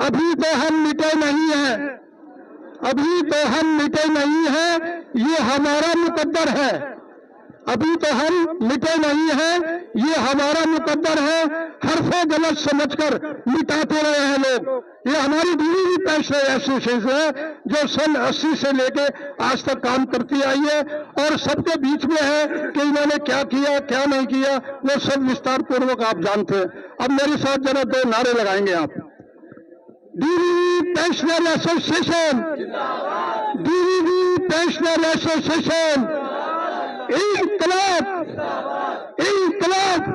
अभी तो हम मिटे नहीं है, अभी तो हम मिटे नहीं है, ये हमारा मुकद्दर है। अभी तो हम मिटे नहीं है, ये हमारा मुकद्दर है। हरफे गलत समझकर मिटाते रहे हैं लोग। ये हमारी डीवीबी पेंशनर एसोसिएशन है जो सन 80 से लेके आज तक काम करती आई है और सबके बीच में है कि इन्होंने क्या किया क्या नहीं किया वो सब विस्तार पूर्वक आप जानते हैं। अब मेरे साथ जरा 2 नारे लगाएंगे आप। DVB pensioner association, DVB pensioner association, इनकलाब, इनकलाब,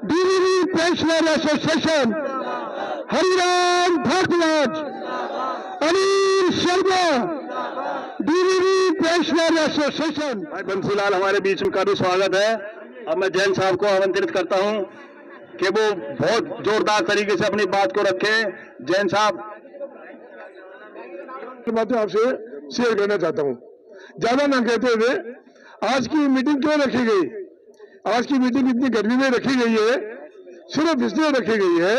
DVB pensioner association, Hariram Bhardwaj, Anil Sharma, DVB pensioner association. भाई बंसीलाल हमारे बीच में का भी स्वागत है। अब मैं जैन साहब को आमंत्रित करता हूं कि वो बहुत जोरदार तरीके से अपनी बात को रखें। जैन साहब की बातें आपसे शेयर करना चाहता हूँ, ज्यादा ना कहते हुए। आज की मीटिंग क्यों रखी गई? आज की मीटिंग इतनी गर्मी में रखी गई है, सिर्फ इसलिए रखी गई है,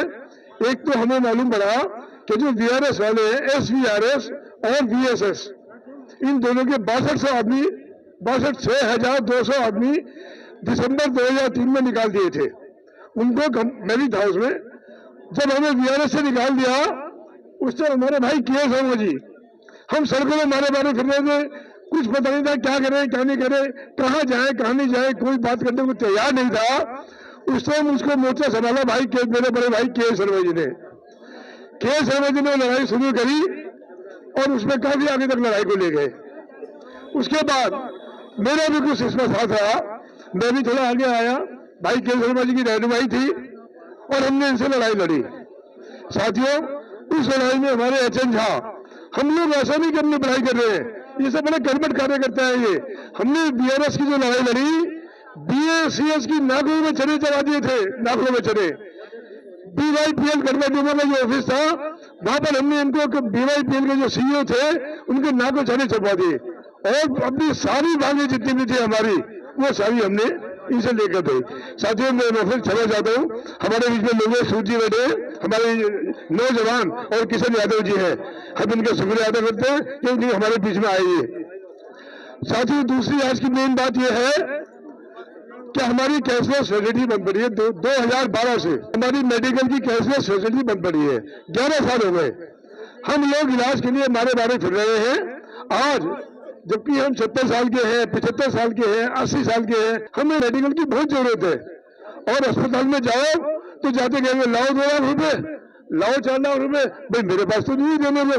एक तो हमें मालूम पड़ा कि जो वीआरएस वाले हैं, एसवीआरएस और वीएसएस, इन दोनों के 6200 आदमी, 62,200 आदमी दिसंबर 2003 में निकाल दिए थे। उनको मेरिट हाउस में जब हमें वीआरएस से निकाल दिया, उस टाइम हमारे भाई के शर्मा जी, हम सड़कों में मारे मारे फिर रहे थे, कुछ पता नहीं था क्या करें क्या नहीं करें, कहाँ जाए कहाँ नहीं जाए, कोई बात करने को तैयार नहीं था। उस टाइम उसको मोर्चा संभाला भाई के, मेरे बड़े भाई के शर्मा जी ने। के शर्मा जी ने लड़ाई शुरू करी और उसमें काफी आगे तक लड़ाई को ले गए। उसके बाद मेरा भी कुछ इसमें साथ रहा, मैं भी थोड़ा आगे आया। भाई के शर्मा जी की रहनुमाई थी और हमने इनसे लड़ाई लड़ी। साथियों, उस लड़ाई में हमारे एचएन झा, हम लोग ऐसा नहीं कि अपनी पढ़ाई कर रहे हैं, ये सब बड़े कर्मठ कार्यकर्ता है। ये हमने बीआरएस की जो लड़ाई लड़ी, बीएसीएस की नाकों में चने चला दिए थे, नाकों में चने। बीवाईपीएल गठबंधन का जो ऑफिस था, वहां पर हमने इनको बीवाईपीएल के जो सीईओ थे उनके नाकों चने चलवा दिए, और अपनी सारी मांगे जितनी भी थी हमारी, वो सारी हमने इनसे लेकर थे। साथियों, मैं फिर चला जाता हूँ। हमारे बीच में लोग सूद जी बैठे, हमारे नौजवान और किशन यादव जी हैं, हम इनका शुक्रिया अदा करते हैं कि उन्हें हमारे बीच में आए हैं। साथियों, दूसरी आज की मेन बात यह है कि हमारी कैशलेस फैसिलिटी बंद पड़ी है। 2012 से हमारी मेडिकल की कैशलेस फैसिलिटी बंद पड़ी है। 11 साल हो गए हम लोग इलाज के लिए मारे मारे फिर रहे हैं। आज जबकि हम 70 साल के हैं, 75 साल के हैं, 80 साल के हैं, हमें मेडिकल की बहुत जरूरत है। और अस्पताल में जाओ तो जाते कहेंगे लाओ 2 लाख रुपए, लाओ 4 लाख रुपए। भाई मेरे पास तो नहीं देने को,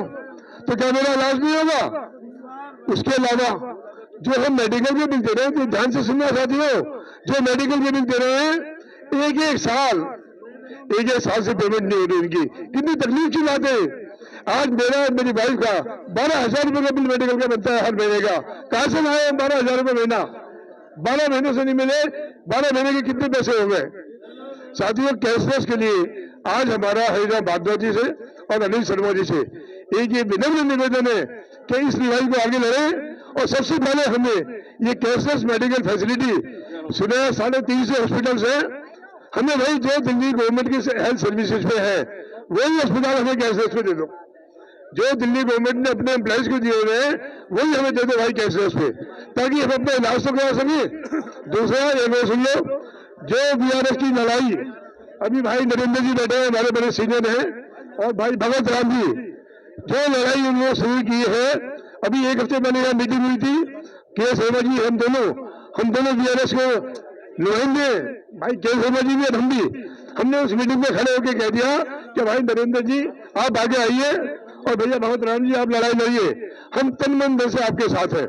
तो क्या मेरा इलाज नहीं होगा? उसके अलावा जो हम मेडिकल के बिल दे रहे हैं, तो ध्यान से सुनना साथियों, जो मेडिकल के बिल दे रहे हैं, एक एक साल से पेमेंट नहीं हो रही इनकी। कितनी तकलीफ की बात है। आज मेरी वाइफ का 12,000 रुपए का बिल मेडिकल का बनता है हर महीने का। कहां से लाए 12,000 रुपए महीना? 12 महीने से नहीं मिले। 12 महीने के कितने पैसे हो गए? साथियों, कैशलेस के लिए आज हमारा हरिराम भारद्वाज जी से और अनिल शर्मा जी से एक ये विनम्र निवेदन है कि इस लड़ाई को आगे लड़े। और सबसे पहले हमें ये कैशलेस मेडिकल फैसिलिटी, सुना 350 हॉस्पिटल्स है, हमें भाई जो दिल्ली गवर्नमेंट की हेल्थ सर्विसेज पे है वही अस्पताल हमें कैशलेस पे दे दो। जो दिल्ली गवर्नमेंट ने अपने एम्प्लॉइज को दिए हुए हैं वही हमें दे दो भाई कैशलेस पे, ताकि हम अपना इलाज तो करा सके। दूसरा एक और सुन लो, जो बीआरएस की लड़ाई, अभी भाई नरेंद्र जी बैठे हैं, हमारे बड़े सीनियर हैं, और भाई भगत राम जी, जो लड़ाई उन्होंने शुरू की है, अभी 1 हफ्ते पहले यहाँ मीटिंग हुई थी, के शर्मा जी हम दोनों बीआरएस को नुमाइंदे, भाई के शर्मा जी भी और हम भी, हमने उस मीटिंग में खड़े होकर कह दिया कि भाई नरेंद्र जी आप आगे आइए और भैया भगत राम जी आप लड़ाई लड़िए, हम तन मन धन से आपके साथ हैं।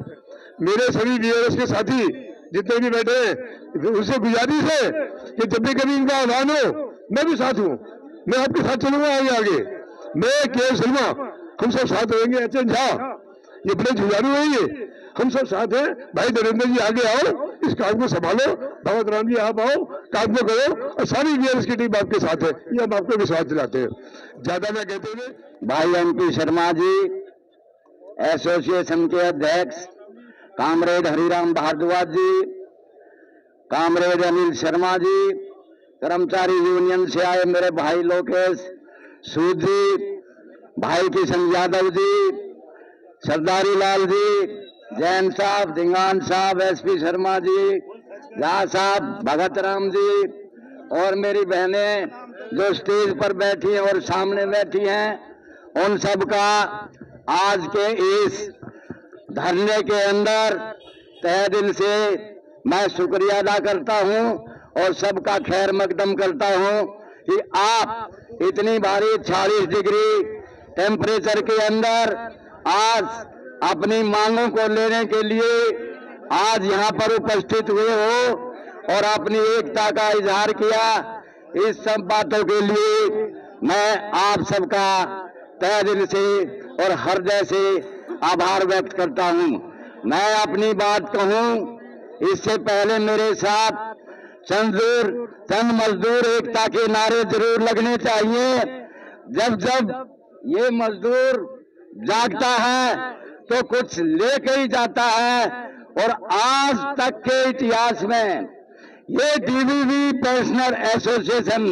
मेरे सभी बीआरएस के साथी जितने भी बैठे हैं, उनसे गुजारिश है कि जब भी कभी इनका आह्वान हो, मैं भी साथ हूँ, मैं आपके साथ चलूंगा आगे। मैं के शर्मा, हम सब साथ रहेंगे। अच्छा झा, ये बड़े जुझारू है, ये हम सब साथ हैं। भाई नरेंद्र जी आगे आओ, इस काम को संभालो, भगत राम जी आप आओ, काम को करो, और सारी बीआरएस की टीम आपके साथ है, ये हम आपको विश्वास दिलाते हैं। ज्यादा मैं कहते हुए भाई MP शर्मा जी, एसोसिएशन के अध्यक्ष कामरेड हरिराम भारद्वाज जी, कामरेड अनिल शर्मा जी, कर्मचारी यूनियन से आए मेरे भाई लोकेश सूद जी, भाई किशन यादव जी, सरदारी लाल जी, जैन साहब, धिंगान साहब, SP शर्मा जी, झा साहब, भगत राम जी, और मेरी बहनें जो स्टेज पर बैठी हैं और सामने बैठी हैं, उन सब का आज के इस धरने के अंदर तहे दिल से मैं शुक्रिया अदा करता हूं और सबका खैर मकदम करता हूं कि आप इतनी भारी 40 डिग्री टेम्परेचर के अंदर आज अपनी मांगों को लेने के लिए आज यहाँ पर उपस्थित हुए हो और अपनी एकता का इजहार किया। इस सब बातों के लिए मैं आप सबका तहे दिल से और हृदय से आभार व्यक्त करता हूं। मैं अपनी बात कहूं, इससे पहले मेरे साथ चंद मजदूर एकता के नारे जरूर लगने चाहिए। जब जब ये मजदूर जागता है तो कुछ लेकर ही जाता है, और आज तक के इतिहास में ये DBB पेंशनर एसोसिएशन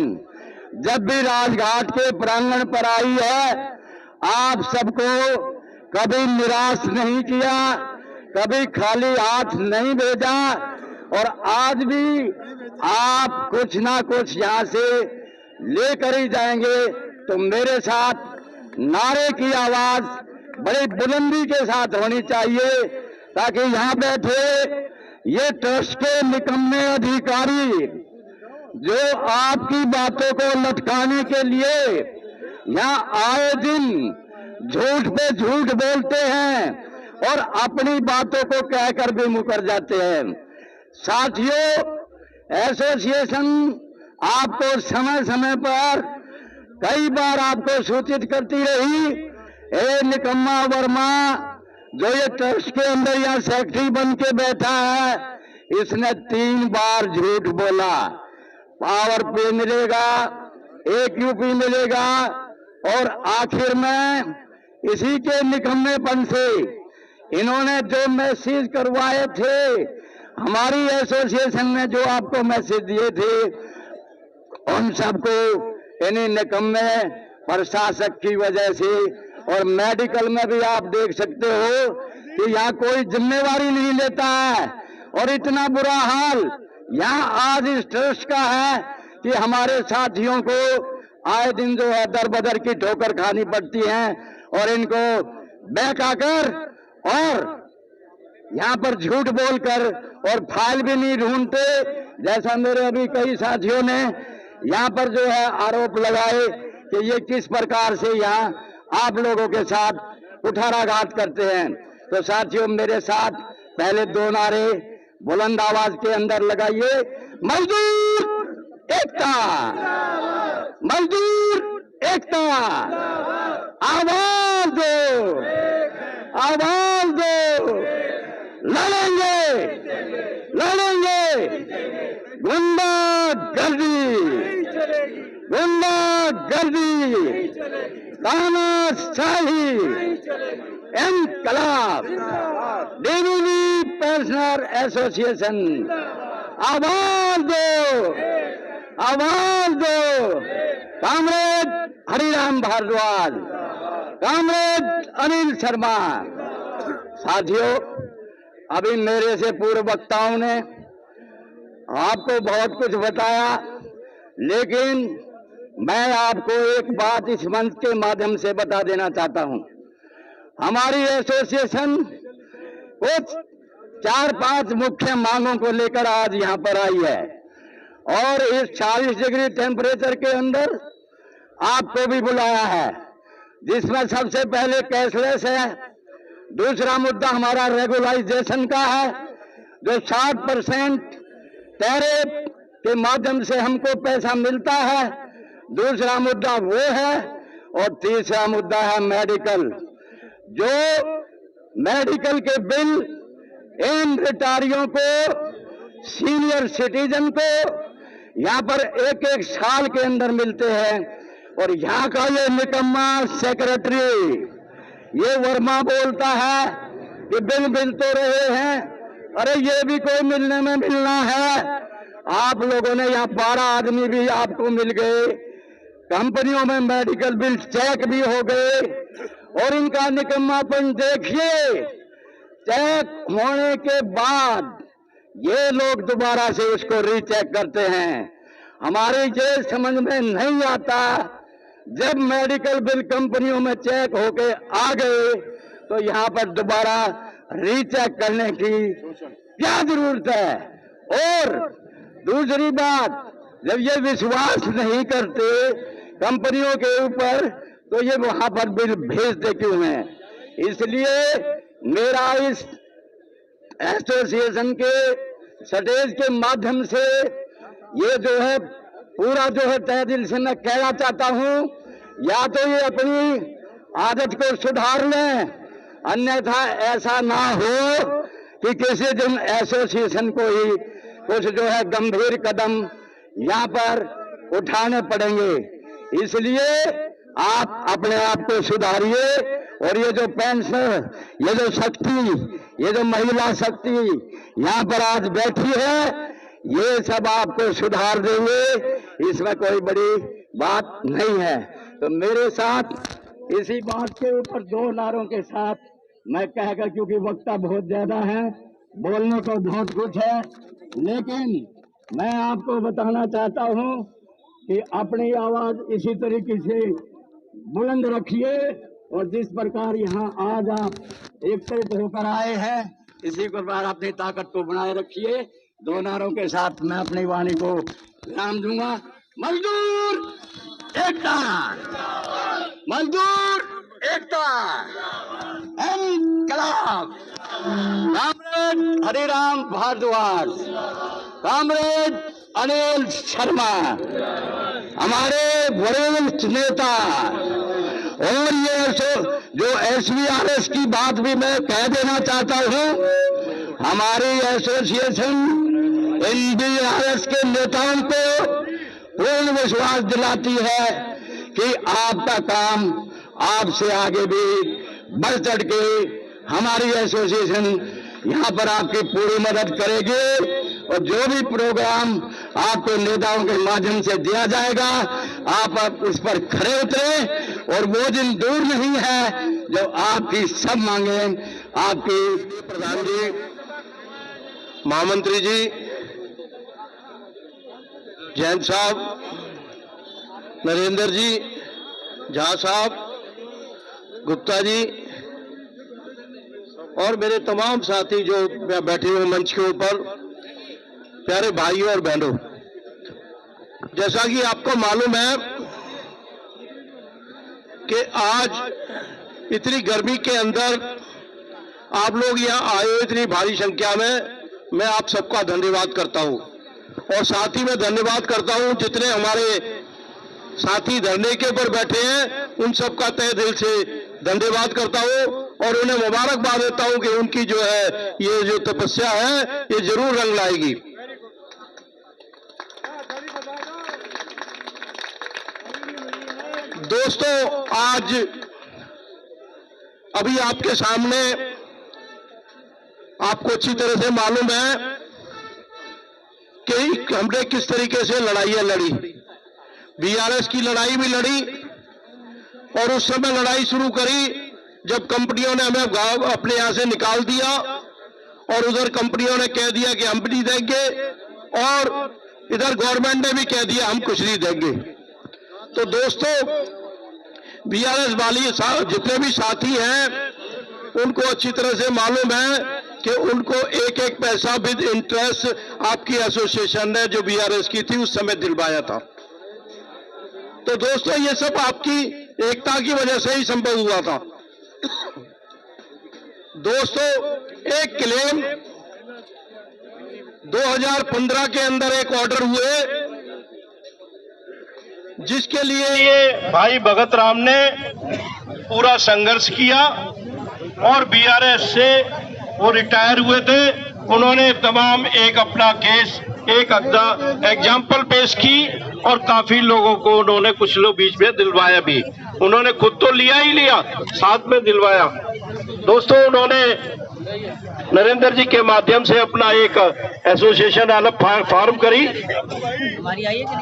जब भी राजघाट के प्रांगण पर आई है, आप सबको कभी निराश नहीं किया, कभी खाली हाथ नहीं भेजा, और आज भी आप कुछ ना कुछ यहाँ से लेकर ही जाएंगे। तो मेरे साथ नारे की आवाज बड़ी बुलंदी के साथ होनी चाहिए, ताकि यहाँ बैठे ये ट्रस्ट के निकम्मे अधिकारी जो आपकी बातों को लटकाने के लिए यहाँ आए दिन झूठ पे झूठ बोलते हैं और अपनी बातों को कहकर भी मुकर जाते हैं। साथियों, एसोसिएशन आपको समय समय पर कई बार आपको सूचित करती रही, ए निकम्मा वर्मा, जो ये ट्रस्ट के अंदर यहाँ सेक्रेटरी बन के बैठा है, इसने 3 बार झूठ बोला। पावर पे मिलेगा, एक यूपी मिलेगा, और आखिर में इसी के निकम्मेपन से इन्होंने जो मैसेज करवाए थे, हमारी एसोसिएशन ने जो आपको मैसेज दिए थे, उन सबको इन्हीं निकम्मे प्रशासक की वजह से, और मेडिकल में भी आप देख सकते हो कि यहाँ कोई जिम्मेवारी नहीं लेता है। और इतना बुरा हाल यहाँ आज इस ट्रस्ट का है कि हमारे साथियों को आए दिन जो है दर बदर की ठोकर खानी पड़ती है, और इनको बहकाकर और यहाँ पर झूठ बोलकर, और फाइल भी नहीं ढूंढते, जैसा मेरे अभी कई साथियों ने यहाँ पर जो है आरोप लगाए कि ये किस प्रकार से यहाँ आप लोगों के साथ कुठाराघात करते हैं। तो साथियों, मेरे साथ पहले 2 नारे बुलंद आवाज के अंदर लगाइए। मजदूर एकता, मजदूर एकता, आवाज दो, आवाज दो, लड़ेंगे, लड़ेंगे गुंडागर्दी, गुंडागर्दी, तानाशाही, इनकलाब। डीवीबी पेंशनर एसोसिएशन, आवाज दो, आवाज दो। Comrade Hariram Bhardwaj, comrade Anil Sharma. साथियों, अभी मेरे से पूर्व वक्ताओं ने आपको बहुत कुछ बताया, लेकिन मैं आपको एक बात इस मंच के माध्यम से बता देना चाहता हूं। हमारी एसोसिएशन कुछ 4-5 मुख्य मांगों को लेकर आज यहां पर आई है, और इस 40 डिग्री टेम्परेचर के अंदर आपको भी बुलाया है, जिसमें सबसे पहले कैशलेस है। दूसरा मुद्दा हमारा रेगुलाइजेशन का है, जो 60% टैरिफ के माध्यम से हमको पैसा मिलता है। दूसरा मुद्दा वो है, और तीसरा मुद्दा है मेडिकल। जो मेडिकल के बिल इन रिटायरियों को, सीनियर सिटीजन को यहाँ पर 1-1 साल के अंदर मिलते हैं, और यहाँ का ये निकम्मा सेक्रेटरी ये वर्मा बोलता है कि बिल तो रहे हैं, अरे ये भी कोई मिलने में मिलना है। आप लोगों ने यहाँ 12 आदमी भी आपको मिल गए, कंपनियों में मेडिकल बिल चेक भी हो गए, और इनका निकम्मापन देखिए। चेक होने के बाद ये लोग दोबारा से उसको रीचेक करते हैं। हमारे ये समझ में नहीं आता, जब मेडिकल बिल कंपनियों में चेक होके आ गए तो यहाँ पर दोबारा रीचेक करने की क्या जरूरत है। और दूसरी बात, जब ये विश्वास नहीं करते कंपनियों के ऊपर, तो ये वहां पर बिल भेजते क्यों हैं। इसलिए मेरा इस एसोसिएशन के स्टेज के माध्यम से ये जो है पूरा जो है तहे दिल से मैं कहना चाहता हूं, या तो ये अपनी आदत को सुधार लें, अन्यथा ऐसा ना हो कि किसी दिन एसोसिएशन को ही कुछ जो है गंभीर कदम यहाँ पर उठाने पड़ेंगे। इसलिए आप अपने आप को सुधारिए, और ये जो पेंशन, ये जो शक्ति, ये जो महिला शक्ति यहाँ पर आज बैठी है, ये सब आपको सुधार देंगे, इसमें कोई बड़ी बात नहीं है। तो मेरे साथ इसी बात के ऊपर 2 नारों के साथ मैं कहकर, क्योंकि वक्ता बहुत ज्यादा है, बोलने को बहुत कुछ है, लेकिन मैं आपको बताना चाहता हूं कि अपनी आवाज इसी तरीके से बुलंद रखिए, और जिस प्रकार यहाँ आज आप एकत्रित होकर आए हैं, इसी प्रकार अपनी ताकत को बनाए रखिए। 2 नारों के साथ मैं अपनी वाणी को विराम दूंगा। मजदूर एकता, मजदूर एकता, इनकलाब। कामरेड हरिराम भारद्वाज, कामरेड अनिल शर्मा, हमारे वरिष्ठ नेता और ये जो SVRS की बात भी मैं कह देना चाहता हूं, हमारी एसोसिएशन इन BRS के नेताओं को पूर्ण विश्वास दिलाती है कि आपका काम आपसे आगे भी बढ़ चढ़ के हमारी एसोसिएशन यहाँ पर आपकी पूरी मदद करेगी और जो भी प्रोग्राम आपको नेताओं के माध्यम से दिया जाएगा आप उस पर खरे उतरे और वो दिन दूर नहीं है जो आपकी सब मांगे आपकी प्रधान जी, महामंत्री जी, जैन साहब, नरेंद्र जी, झा साहब, गुप्ता जी और मेरे तमाम साथी जो बैठे हुए मंच के ऊपर, प्यारे भाइयों और बहनों, जैसा कि आपको मालूम है कि आज इतनी गर्मी के अंदर आप लोग यहाँ आए हो इतनी भारी संख्या में, मैं आप सबका धन्यवाद करता हूँ और साथ ही मैं धन्यवाद करता हूँ जितने हमारे साथी धरने के ऊपर बैठे हैं, उन सबका तहे दिल से धन्यवाद करता हूँ और उन्हें मुबारकबाद देता हूँ कि उनकी जो है ये जो तपस्या है ये जरूर रंग लाएगी। दोस्तों, आज अभी आपके सामने आपको अच्छी तरह से मालूम है कि हमने किस तरीके से लड़ाइयां लड़ी। BRS की लड़ाई भी लड़ी और उस समय लड़ाई शुरू करी जब कंपनियों ने हमें अपने यहां से निकाल दिया और उधर कंपनियों ने कह दिया कि हम भी नहीं देंगे और इधर गवर्नमेंट ने भी कह दिया हम कुछ नहीं देंगे। तो दोस्तों, BRS वाली जितने भी साथी हैं उनको अच्छी तरह से मालूम है कि उनको एक एक पैसा विद इंटरेस्ट आपकी एसोसिएशन ने जो BRS की थी उस समय दिलवाया था। तो दोस्तों, ये सब आपकी एकता की वजह से ही संभव हुआ था। दोस्तों, एक क्लेम 2015 के अंदर एक ऑर्डर हुए जिसके लिए भाई भगत राम ने पूरा संघर्ष किया और BRS से वो रिटायर हुए थे। उन्होंने तमाम एक अपना केस एक एग्जाम्पल पेश की और काफी लोगों को उन्होंने कुछ लोग बीच में दिलवाया भी। उन्होंने खुद तो लिया ही लिया, साथ में दिलवाया। दोस्तों, उन्होंने नरेंद्र जी के माध्यम से अपना एक एसोसिएशन अलग फॉर्म करी,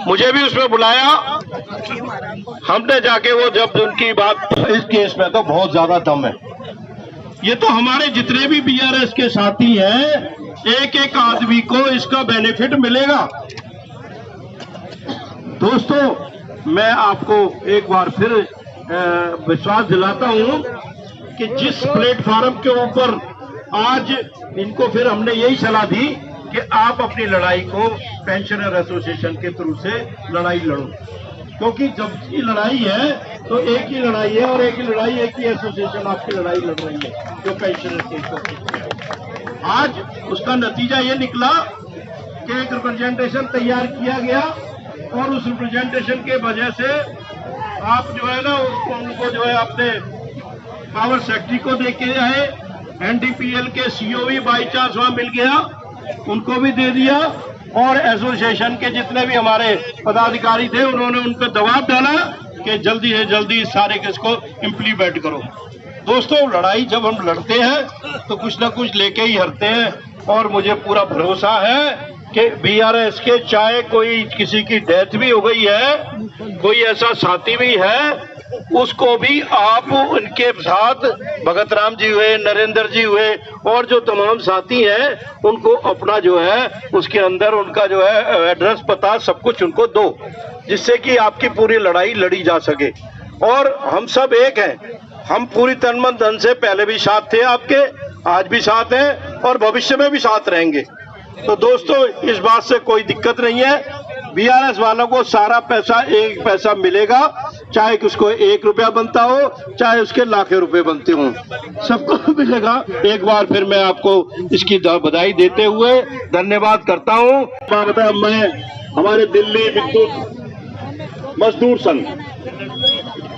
मुझे भी उसमें बुलाया। हमने जाके वो जब उनकी बात, इस केस में तो बहुत ज्यादा दम है। ये तो हमारे जितने भी BRS के साथी हैं, एक एक आदमी को इसका बेनिफिट मिलेगा। दोस्तों, मैं आपको एक बार फिर विश्वास दिलाता हूं कि जिस प्लेटफॉर्म के ऊपर आज इनको फिर हमने यही सलाह दी कि आप अपनी लड़ाई को पेंशनर एसोसिएशन के थ्रू से लड़ाई लड़ो, क्योंकि जब की लड़ाई है तो एक ही लड़ाई है और एक ही लड़ाई, एक ही एसोसिएशन आपकी लड़ाई लड़ रही है जो पेंशनर के एसोसिएशन। आज उसका नतीजा ये निकला कि एक रिप्रेजेंटेशन तैयार किया गया और उस रिप्रेजेंटेशन के वजह से आप जो है ना उनको जो है अपने पावर सेक्रेटरी को दे के आए, NDPL के CO भी बाई चांस वहां मिल गया, उनको भी दे दिया और एसोसिएशन के जितने भी हमारे पदाधिकारी थे उन्होंने उन पर दबाव डाला कि जल्दी से जल्दी सारे केस को इम्प्लीमेंट करो। दोस्तों, लड़ाई जब हम लड़ते हैं तो कुछ ना कुछ लेके ही हरते हैं और मुझे पूरा भरोसा है कि BRS के चाहे कोई किसी की डेथ भी हो गई है, कोई ऐसा साथी भी है, उसको भी आप उनके साथ भगत राम जी हुए, नरेंद्र जी हुए और जो तमाम साथी हैं उनको अपना जो है उसके अंदर उनका जो है एड्रेस पता सब कुछ उनको दो, जिससे कि आपकी पूरी लड़ाई लड़ी जा सके। और हम सब एक हैं, हम पूरी तन मन धन से पहले भी साथ थे आपके, आज भी साथ हैं और भविष्य में भी साथ रहेंगे। तो दोस्तों, इस बात से कोई दिक्कत नहीं है। BRS वालों को सारा पैसा एक पैसा मिलेगा, चाहे उसको 1 रुपया बनता हो चाहे उसके लाखों रुपए बनते हों, सबको मिलेगा। एक बार फिर मैं आपको इसकी बधाई देते हुए धन्यवाद करता हूँ। मैं हमारे दिल्ली विद्युत मजदूर संघ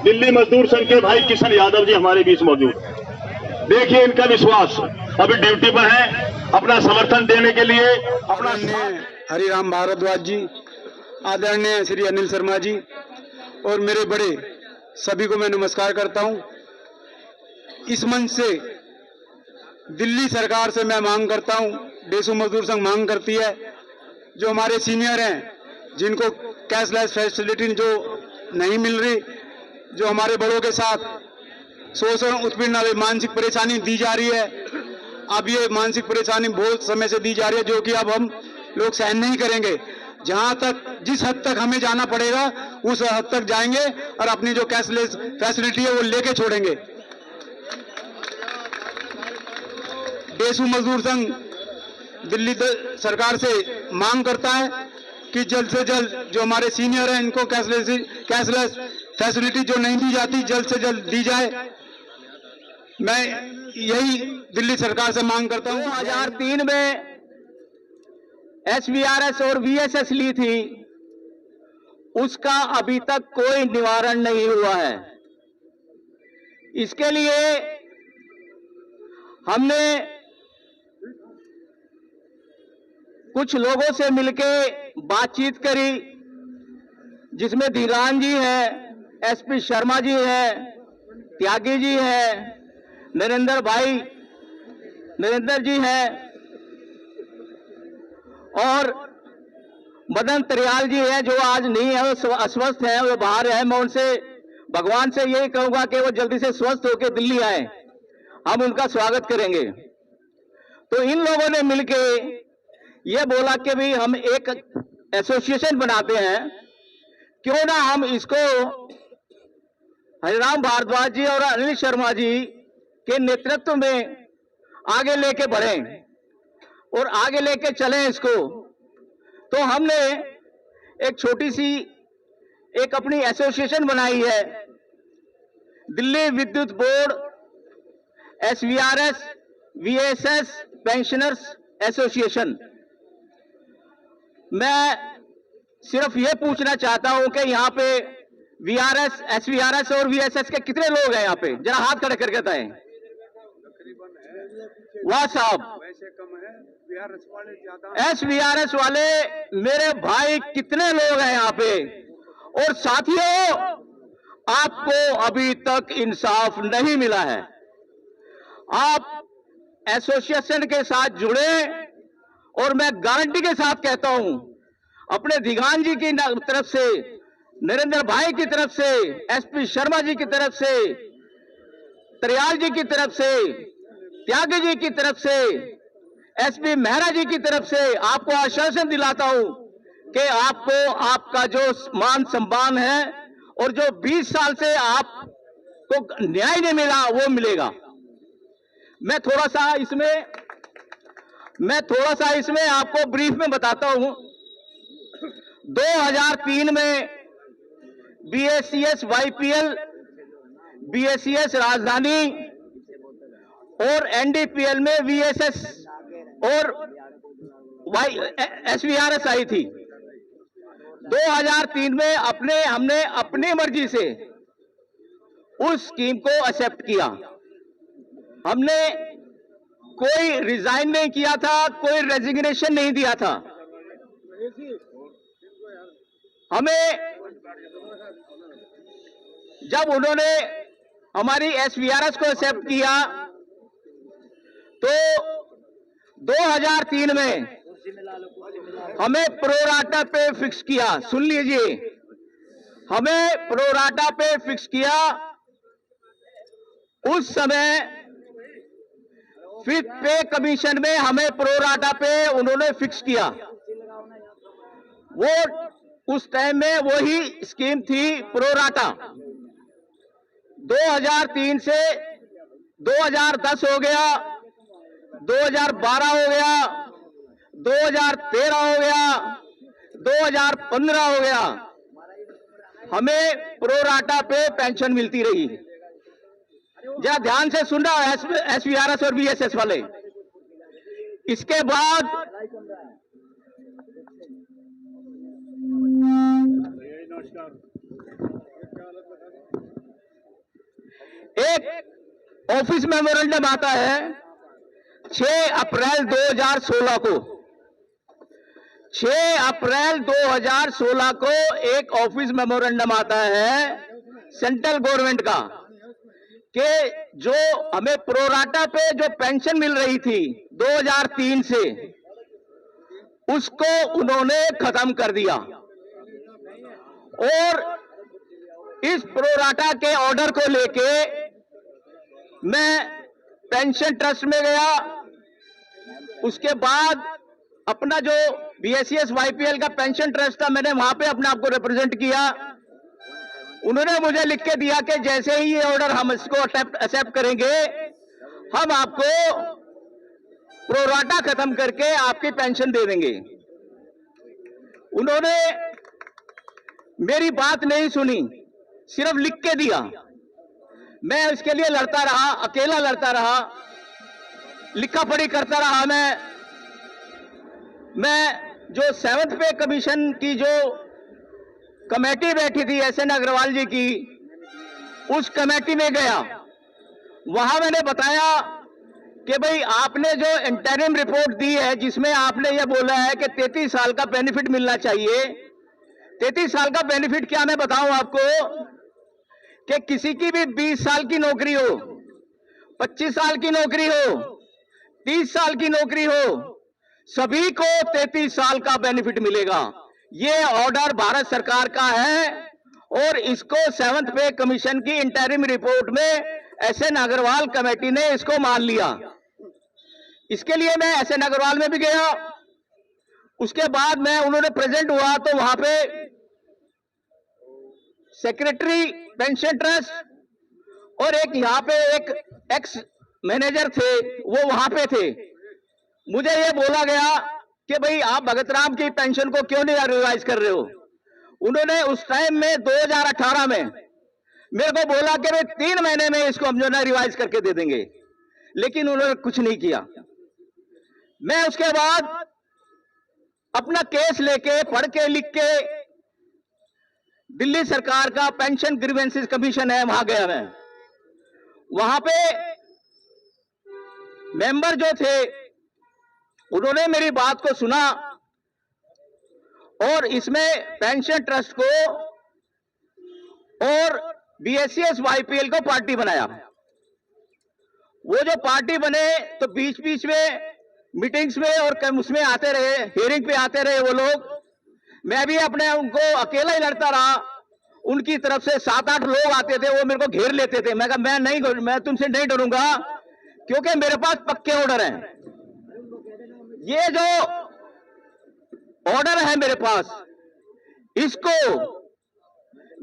दिल्ली मजदूर संघ के भाई किशन यादव जी हमारे बीच मौजूद हैं। देखिए इनका विश्वास, अभी ड्यूटी पर है, अपना समर्थन देने के लिए अपना हरिराम भारद्वाज जी, आदरणीय श्री अनिल शर्मा जी और मेरे बड़े सभी को मैं नमस्कार करता हूं। इस मंच से दिल्ली सरकार से मैं मांग करता हूं, डेसू मजदूर संघ मांग करती है, जो हमारे सीनियर हैं जिनको कैशलेस फैसिलिटी जो नहीं मिल रही, जो हमारे बड़ों के साथ शोषण उत्पीड़न मानसिक परेशानी दी जा रही है, अब ये मानसिक परेशानी बहुत समय से दी जा रही है जो कि अब हम लोग सहन नहीं करेंगे। जहां तक जिस हद तक हमें जाना पड़ेगा उस हद तक जाएंगे और अपनी जो कैशलेस फैसिलिटी है वो लेके छोड़ेंगे। डेसू मजदूर संघ दिल्ली सरकार से मांग करता है कि जल्द से जल्द जो हमारे सीनियर हैं इनको कैशलेस फैसिलिटी जो नहीं दी जाती जल्द से जल्द दी जाए। मैं यही दिल्ली सरकार से मांग करता हूं। 2003 में SVRS और VSS ली थी, उसका अभी तक कोई निवारण नहीं हुआ है। इसके लिए हमने कुछ लोगों से मिलके बातचीत करी, जिसमें धीरान जी हैं, SP शर्मा जी हैं, त्यागी जी हैं, नरेंद्र जी हैं और मदन तरियाल जी हैं, जो आज नहीं है, वो अस्वस्थ हैं, वो बाहर है। मैं उनसे भगवान से यही कहूंगा कि वो जल्दी से स्वस्थ होकर दिल्ली आए, हम उनका स्वागत करेंगे। तो इन लोगों ने मिलके ये बोला कि भाई हम एक एसोसिएशन बनाते हैं, क्यों ना हम इसको हरिराम भारद्वाज जी और अनिल शर्मा जी के नेतृत्व में आगे लेके बढ़ें और आगे लेके चलें इसको। तो हमने एक छोटी सी एक अपनी एसोसिएशन बनाई है, दिल्ली विद्युत board SVRS VSS pensioners association. मैं सिर्फ ये पूछना चाहता हूं कि यहाँ पे VRS, SVRS और VSS के कितने लोग हैं यहाँ पे? जरा हाथ खड़े करके बताएं। वाह साहब, SVRS वाले मेरे भाई कितने लोग हैं यहाँ पे? और साथियों, आपको अभी तक इंसाफ नहीं मिला है। आप एसोसिएशन के साथ जुड़े और मैं गारंटी के साथ कहता हूं, अपने दिगान जी की तरफ से, नरेंद्र भाई की तरफ से, SP शर्मा जी की तरफ से, तरियाल जी की तरफ से, त्यागी जी की तरफ से, SP मेहरा जी की तरफ से आपको आश्वासन दिलाता हूं कि आपको आपका जो मान सम्मान है और जो 20 साल से आपको न्याय नहीं मिला वो मिलेगा। मैं थोड़ा सा इसमें आपको ब्रीफ में बताता हूं। 2003 में BACS YPL, BACS राजधानी और NDPL में VSS और SVRS आई थी। 2003 में हमने अपनी मर्जी से उस स्कीम को एक्सेप्ट किया। हमने कोई रिजाइन नहीं किया था, कोई रेजिग्नेशन नहीं दिया था। हमें जब उन्होंने हमारी SVRS को एक्सेप्ट किया तो 2003 में हमें प्रोराटा पे फिक्स किया। सुन लीजिए, हमें प्रोराटा पे फिक्स किया। उस समय फिफ्थ पे कमीशन में हमें प्रोराटा पे उन्होंने फिक्स किया। वो उस टाइम में वही स्कीम थी प्रोराटा। 2003 से 2010 हो गया, 2012 हो गया, 2013 हो गया, 2015 हो गया, हमें प्रोराटा पे पेंशन मिलती रही। जरा ध्यान से सुनना SVRS और VSS वाले। इसके बाद एक ऑफिस मेमोरेंडम आता है 6 अप्रैल 2016 को। 6 अप्रैल 2016 को एक ऑफिस मेमोरेंडम आता है सेंट्रल गवर्नमेंट का कि जो हमें प्रोराटा पे जो पेंशन मिल रही थी 2003 से, उसको उन्होंने खत्म कर दिया। और इस प्रोराटा के ऑर्डर को लेके मैं पेंशन ट्रस्ट में गया। उसके बाद अपना जो बीएससीएस वाईपीएल का पेंशन ट्रस्ट था, मैंने वहां पे अपने आप को रिप्रेजेंट किया। उन्होंने मुझे लिख के दिया कि जैसे ही ये ऑर्डर हम इसको एक्सेप्ट करेंगे, हम आपको प्रोराटा खत्म करके आपकी पेंशन दे देंगे। उन्होंने मेरी बात नहीं सुनी, सिर्फ लिख के दिया। मैं इसके लिए लड़ता रहा, अकेला लड़ता रहा, लिखा पढ़ी करता रहा। मैं जो 7th पे कमीशन की जो कमेटी बैठी थी एसएन अग्रवाल जी की, उस कमेटी में गया। वहां मैंने बताया कि भाई आपने जो इंटरिम रिपोर्ट दी है, जिसमें आपने यह बोला है कि 33 साल का बेनिफिट मिलना चाहिए। 33 साल का बेनिफिट क्या मैं बताऊं आपको कि किसी की भी 20 साल की नौकरी हो, 25 साल की नौकरी हो, 30 साल की नौकरी हो, सभी को 33 साल का बेनिफिट मिलेगा। ये ऑर्डर भारत सरकार का है और इसको 7th पे कमीशन की इंटरिम रिपोर्ट में एसएन अग्रवाल कमेटी ने इसको मान लिया। इसके लिए मैं एसएन अग्रवाल में भी गया। उसके बाद मैं उन्होंने प्रेजेंट हुआ तो वहां पे सेक्रेटरी पेंशन ट्रस्ट और एक यहां पे एक एक्स मैनेजर थे, वो वहां पे थे। मुझे ये बोला गया कि भाई आप भगत राम की पेंशन को क्यों नहीं रिवाइज कर रहे हो। उन्होंने उस टाइम में 2018 में मेरे को बोला कि भाई 3 महीने में इसको हम जो ना रिवाइज करके दे देंगे, लेकिन उन्होंने कुछ नहीं किया। मैं उसके बाद अपना केस लेके पढ़ के लिख के दिल्ली सरकार का पेंशन ग्रीवेंसेस कमीशन है, वहां गया। मैं वहां पे मेंबर जो थे उन्होंने मेरी बात को सुना और इसमें पेंशन ट्रस्ट को और बीएससीएस वाईपीएल को पार्टी बनाया। वो जो पार्टी बने तो बीच बीच में मीटिंग्स में और उसमें आते रहे, हियरिंग पे आते रहे वो लोग। मैं भी अपने उनको अकेला ही लड़ता रहा। उनकी तरफ से 7-8 लोग आते थे, वो मेरे को घेर लेते थे। मैं कहा मैं तुमसे नहीं डरूंगा, क्योंकि मेरे पास पक्के ऑर्डर हैं। ये जो ऑर्डर है मेरे पास, इसको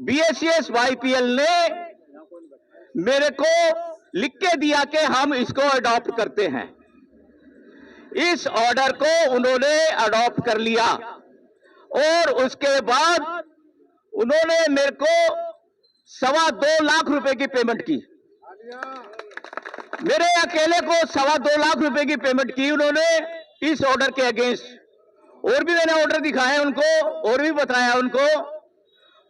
बीएससीएस वाईपीएल ने मेरे को लिख के दिया कि हम इसको अडॉप्ट करते हैं। इस ऑर्डर को उन्होंने अडॉप्ट कर लिया और उसके बाद उन्होंने मेरे को 2.25 लाख रुपए की पेमेंट की। मेरे अकेले को 2.25 लाख रुपए की पेमेंट की उन्होंने इस ऑर्डर के अगेंस्ट। और भी मैंने ऑर्डर दिखाए उनको और भी बताया उनको,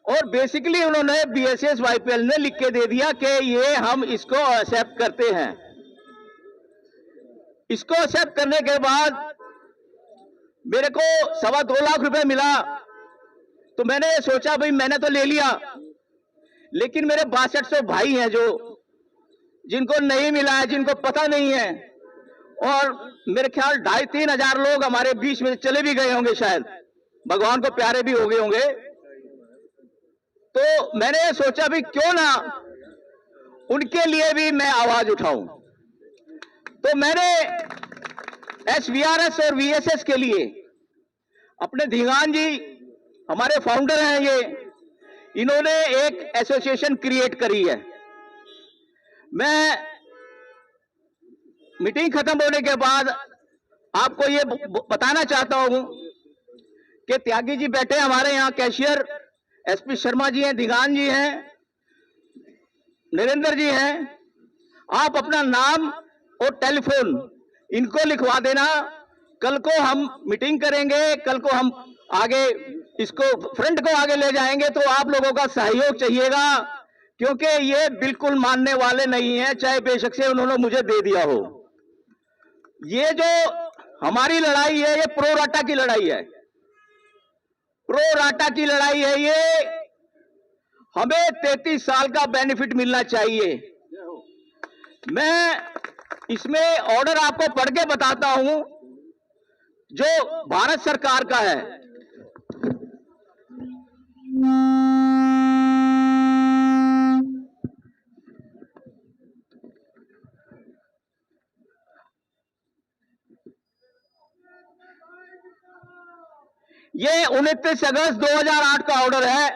और बेसिकली उन्होंने बीएससीएस वाईपीएल ने लिख के दे दिया कि ये हम इसको एक्सेप्ट करते हैं। इसको एक्सेप्ट करने के बाद मेरे को 2.25 लाख रुपए मिला। तो मैंने सोचा भाई मैंने तो ले लिया, लेकिन मेरे 6200 भाई हैं जो जिनको नहीं मिला है, जिनको पता नहीं है, और मेरे ख्याल 2,500-3 हजार लोग हमारे बीच में चले भी गए होंगे, शायद भगवान को प्यारे भी हो गए होंगे। तो मैंने सोचा भी क्यों ना उनके लिए भी मैं आवाज उठाऊं। तो मैंने एसवीआरएस और वीएसएस के लिए अपने धीगान जी हमारे फाउंडर हैं, ये इन्होंने एक एसोसिएशन क्रिएट करी है। मैं मीटिंग खत्म होने के बाद आपको ये बताना चाहता हूं कि त्यागी जी बैठे हमारे यहां, कैशियर एसपी शर्मा जी हैं, धीगान जी हैं, नरेंद्र जी हैं। आप अपना नाम और टेलीफोन इनको लिखवा देना। कल को हम मीटिंग करेंगे, कल को हम आगे इसको फ्रंट को आगे ले जाएंगे, तो आप लोगों का सहयोग चाहिएगा क्योंकि ये बिल्कुल मानने वाले नहीं हैं, चाहे बेशक से उन्होंने मुझे दे दिया हो। ये जो हमारी लड़ाई है, ये प्रो राटा की लड़ाई है, प्रो राटा की लड़ाई है। ये हमें 33 साल का बेनिफिट मिलना चाहिए। मैं इसमें ऑर्डर आपको पढ़ के बताता हूं जो भारत सरकार का है। ये 29 अगस्त 2008 का ऑर्डर है,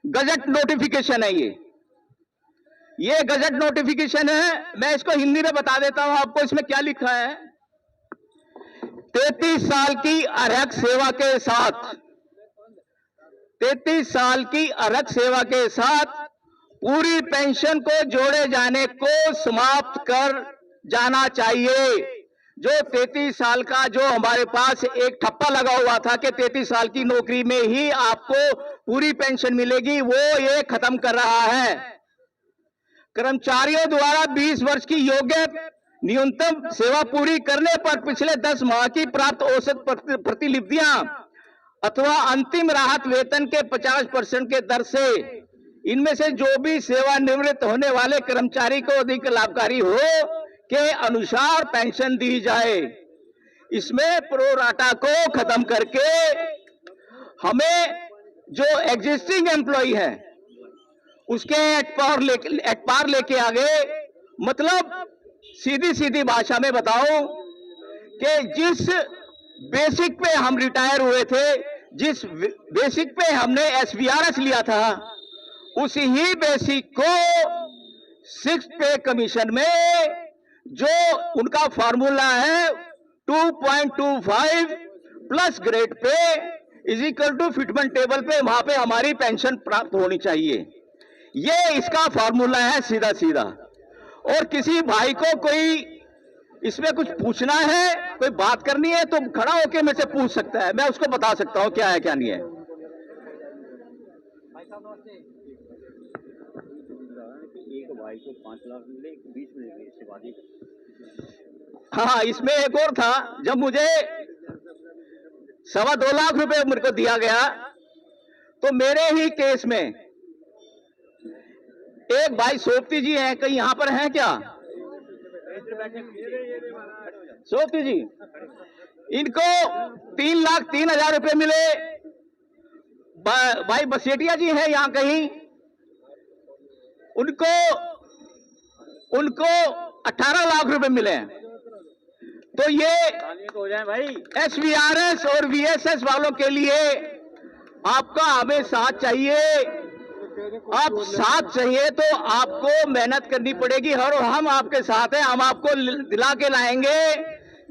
गजट नोटिफिकेशन है। ये गजट नोटिफिकेशन है। मैं इसको हिंदी में बता देता हूं आपको, इसमें क्या लिखा है। 33 साल की अर्हक सेवा के साथ, 33 साल की अर्हक सेवा के साथ पूरी पेंशन को जोड़े जाने को समाप्त कर जाना चाहिए। जो 33 साल का जो हमारे पास एक ठप्पा लगा हुआ था कि 33 साल की नौकरी में ही आपको पूरी पेंशन मिलेगी, वो ये खत्म कर रहा है। कर्मचारियों द्वारा 20 वर्ष की योग्य न्यूनतम सेवा पूरी करने पर पिछले 10 माह की प्राप्त औसत प्रतिलिपियां अथवा अंतिम राहत वेतन के 50% के दर से इनमें से जो भी सेवानिवृत्त होने वाले कर्मचारी को अधिक लाभकारी हो के अनुसार पेंशन दी जाए। इसमें प्रो राटा को खत्म करके हमें जो एग्जिस्टिंग एम्प्लॉय है उसके एट पार लेके आगे, मतलब सीधी सीधी भाषा में बताऊं कि जिस बेसिक पे हम रिटायर हुए थे, जिस बेसिक पे हमने SVRS लिया था, उसी ही बेसिक को 6th पे कमीशन में जो उनका फॉर्मूला है 2.25 plus grade pay is equal to fitment table pay, वहां पे हमारी पेंशन प्राप्त होनी चाहिए। ये इसका फॉर्मूला है सीधा सीधा। और किसी भाई को कोई इसमें कुछ पूछना है, कोई बात करनी है, तो खड़ा होकर मेरे से पूछ सकता है, मैं उसको बता सकता हूं क्या है क्या नहीं है। एक भाई को 5 लाख मिले, 20 मिले, इसके बाद ही। हाँ, इसमें एक और था, जब मुझे 2.25 लाख रुपए मेरे को दिया गया, तो मेरे ही केस में एक भाई सोपती जी हैं, कहीं यहां पर हैं क्या? सोपती जी, इनको 3,03,000 रुपए मिले। भाई बसेटिया जी हैं यहां कहीं, उनको 18 लाख रुपए मिले। तो ये हो जाए भाई। SVRS और VSS वालों के लिए आपका हमें साथ चाहिए। आप साथ चाहिए तो आपको मेहनत करनी पड़ेगी, और हम आपके साथ हैं। हम आपको दिला के लाएंगे।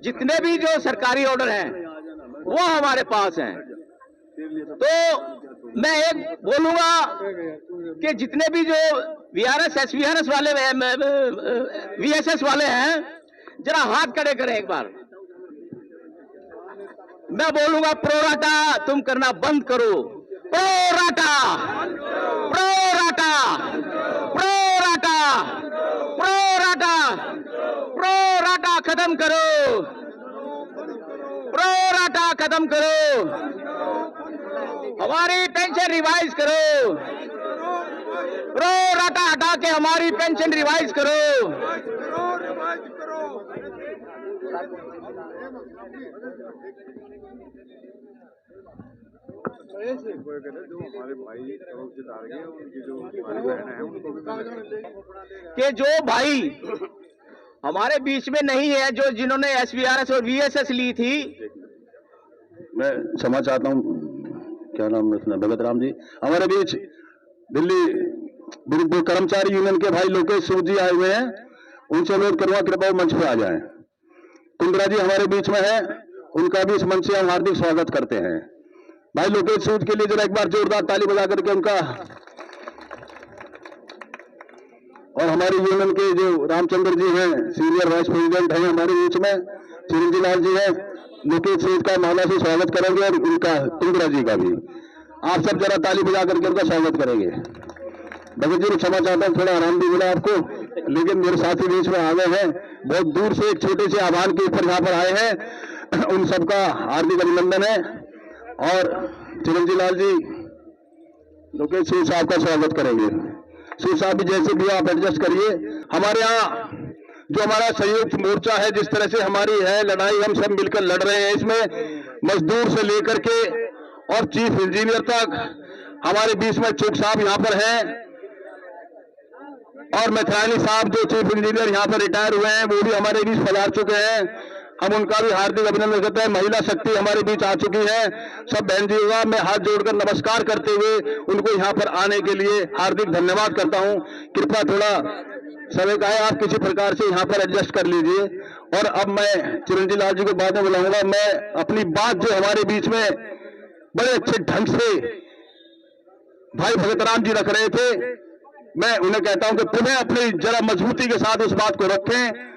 जितने भी जो सरकारी ऑर्डर हैं वो हमारे पास हैं। तो मैं एक बोलूंगा कि जितने भी जो VRS SVRS वाले VSS वाले हैं, जरा हाथ खड़े करें एक बार। मैं बोलूंगा प्रो राटा तुम करना बंद करो। Pro rata, pro rata, pro rata, pro rata, pro rata खत्म करो, प्रो राटा खत्म करो, हमारी पेंशन रिवाइज करो, प्रो राटा हटा के हमारी पेंशन रिवाइज करो। जो हमारे भाई रोजगार गए, उनकी जो हमारी बहनें हैं उनको भी कि जो भाई हमारे बीच में नहीं है, जो जिन्होंने SVRS और VSS ली थी। मैं क्षमा चाहता हूँ, क्या नाम है भगत राम जी, हमारे बीच दिल्ली कर्मचारी यूनियन के भाई लोकेश सूद जी आए हुए हैं, उनसे अनुरोध करूंगा कृपया मंच पे आ जाएं। कुंद्रा जी हमारे बीच में है, उनका भी इस मंच से हम हार्दिक स्वागत करते हैं। भाई लोकेश सूद के लिए जरा एक बार जोरदार ताली बजा करके उनका। और हमारे यूनियन के जो रामचंद्र जी हैं, सीनियर वाइस प्रेसिडेंट हैं हमारे बीच में, चिरंजीव लाल जी हैं, लोकेश सूद का माला से स्वागत करेंगे, और उनका कुंद्रा जी का भी। आप सब जरा ताली बजा करके उनका स्वागत करेंगे। भगत जी को क्षमा चाहता हूँ, थोड़ा आराम भी मिला आपको, लेकिन मेरे साथी बीच में आ गए हैं, बहुत दूर से एक छोटे से आह्वान के ऊपर यहाँ पर आए हैं, उन सबका हार्दिक अभिनंदन है। और चिरंजीव लाल जी लोकेश सिंह साहब का स्वागत करेंगे। सिंह साहब भी जैसे भी आप एडजस्ट करिए। हमारे यहाँ जो हमारा संयुक्त मोर्चा है, जिस तरह से हमारी है लड़ाई, हम सब मिलकर लड़ रहे हैं, इसमें मजदूर से लेकर के और चीफ इंजीनियर तक हमारे बीच में चुग साहब यहाँ पर हैं, और मैथरानी साहब जो चीफ इंजीनियर यहाँ पर रिटायर हुए हैं वो भी हमारे बीच पधार चुके हैं, हम उनका भी हार्दिक अभिनंदन करते हैं। महिला शक्ति हमारे बीच आ चुकी है। सब बहन जी का मैं हाथ जोड़कर नमस्कार करते हुए उनको यहाँ पर आने के लिए हार्दिक धन्यवाद करता हूँ। कृपया थोड़ा समय का है, आप किसी प्रकार से यहाँ पर एडजस्ट कर लीजिए। और अब मैं चिरंजीव लाल जी को बाद में बुलाऊंगा। मैं अपनी बात जो हमारे बीच में बड़े अच्छे ढंग से भाई भगतराम जी रख रहे थे, मैं उन्हें कहता हूं कि पुनः अपनी जरा मजबूती के साथ उस बात को रखें,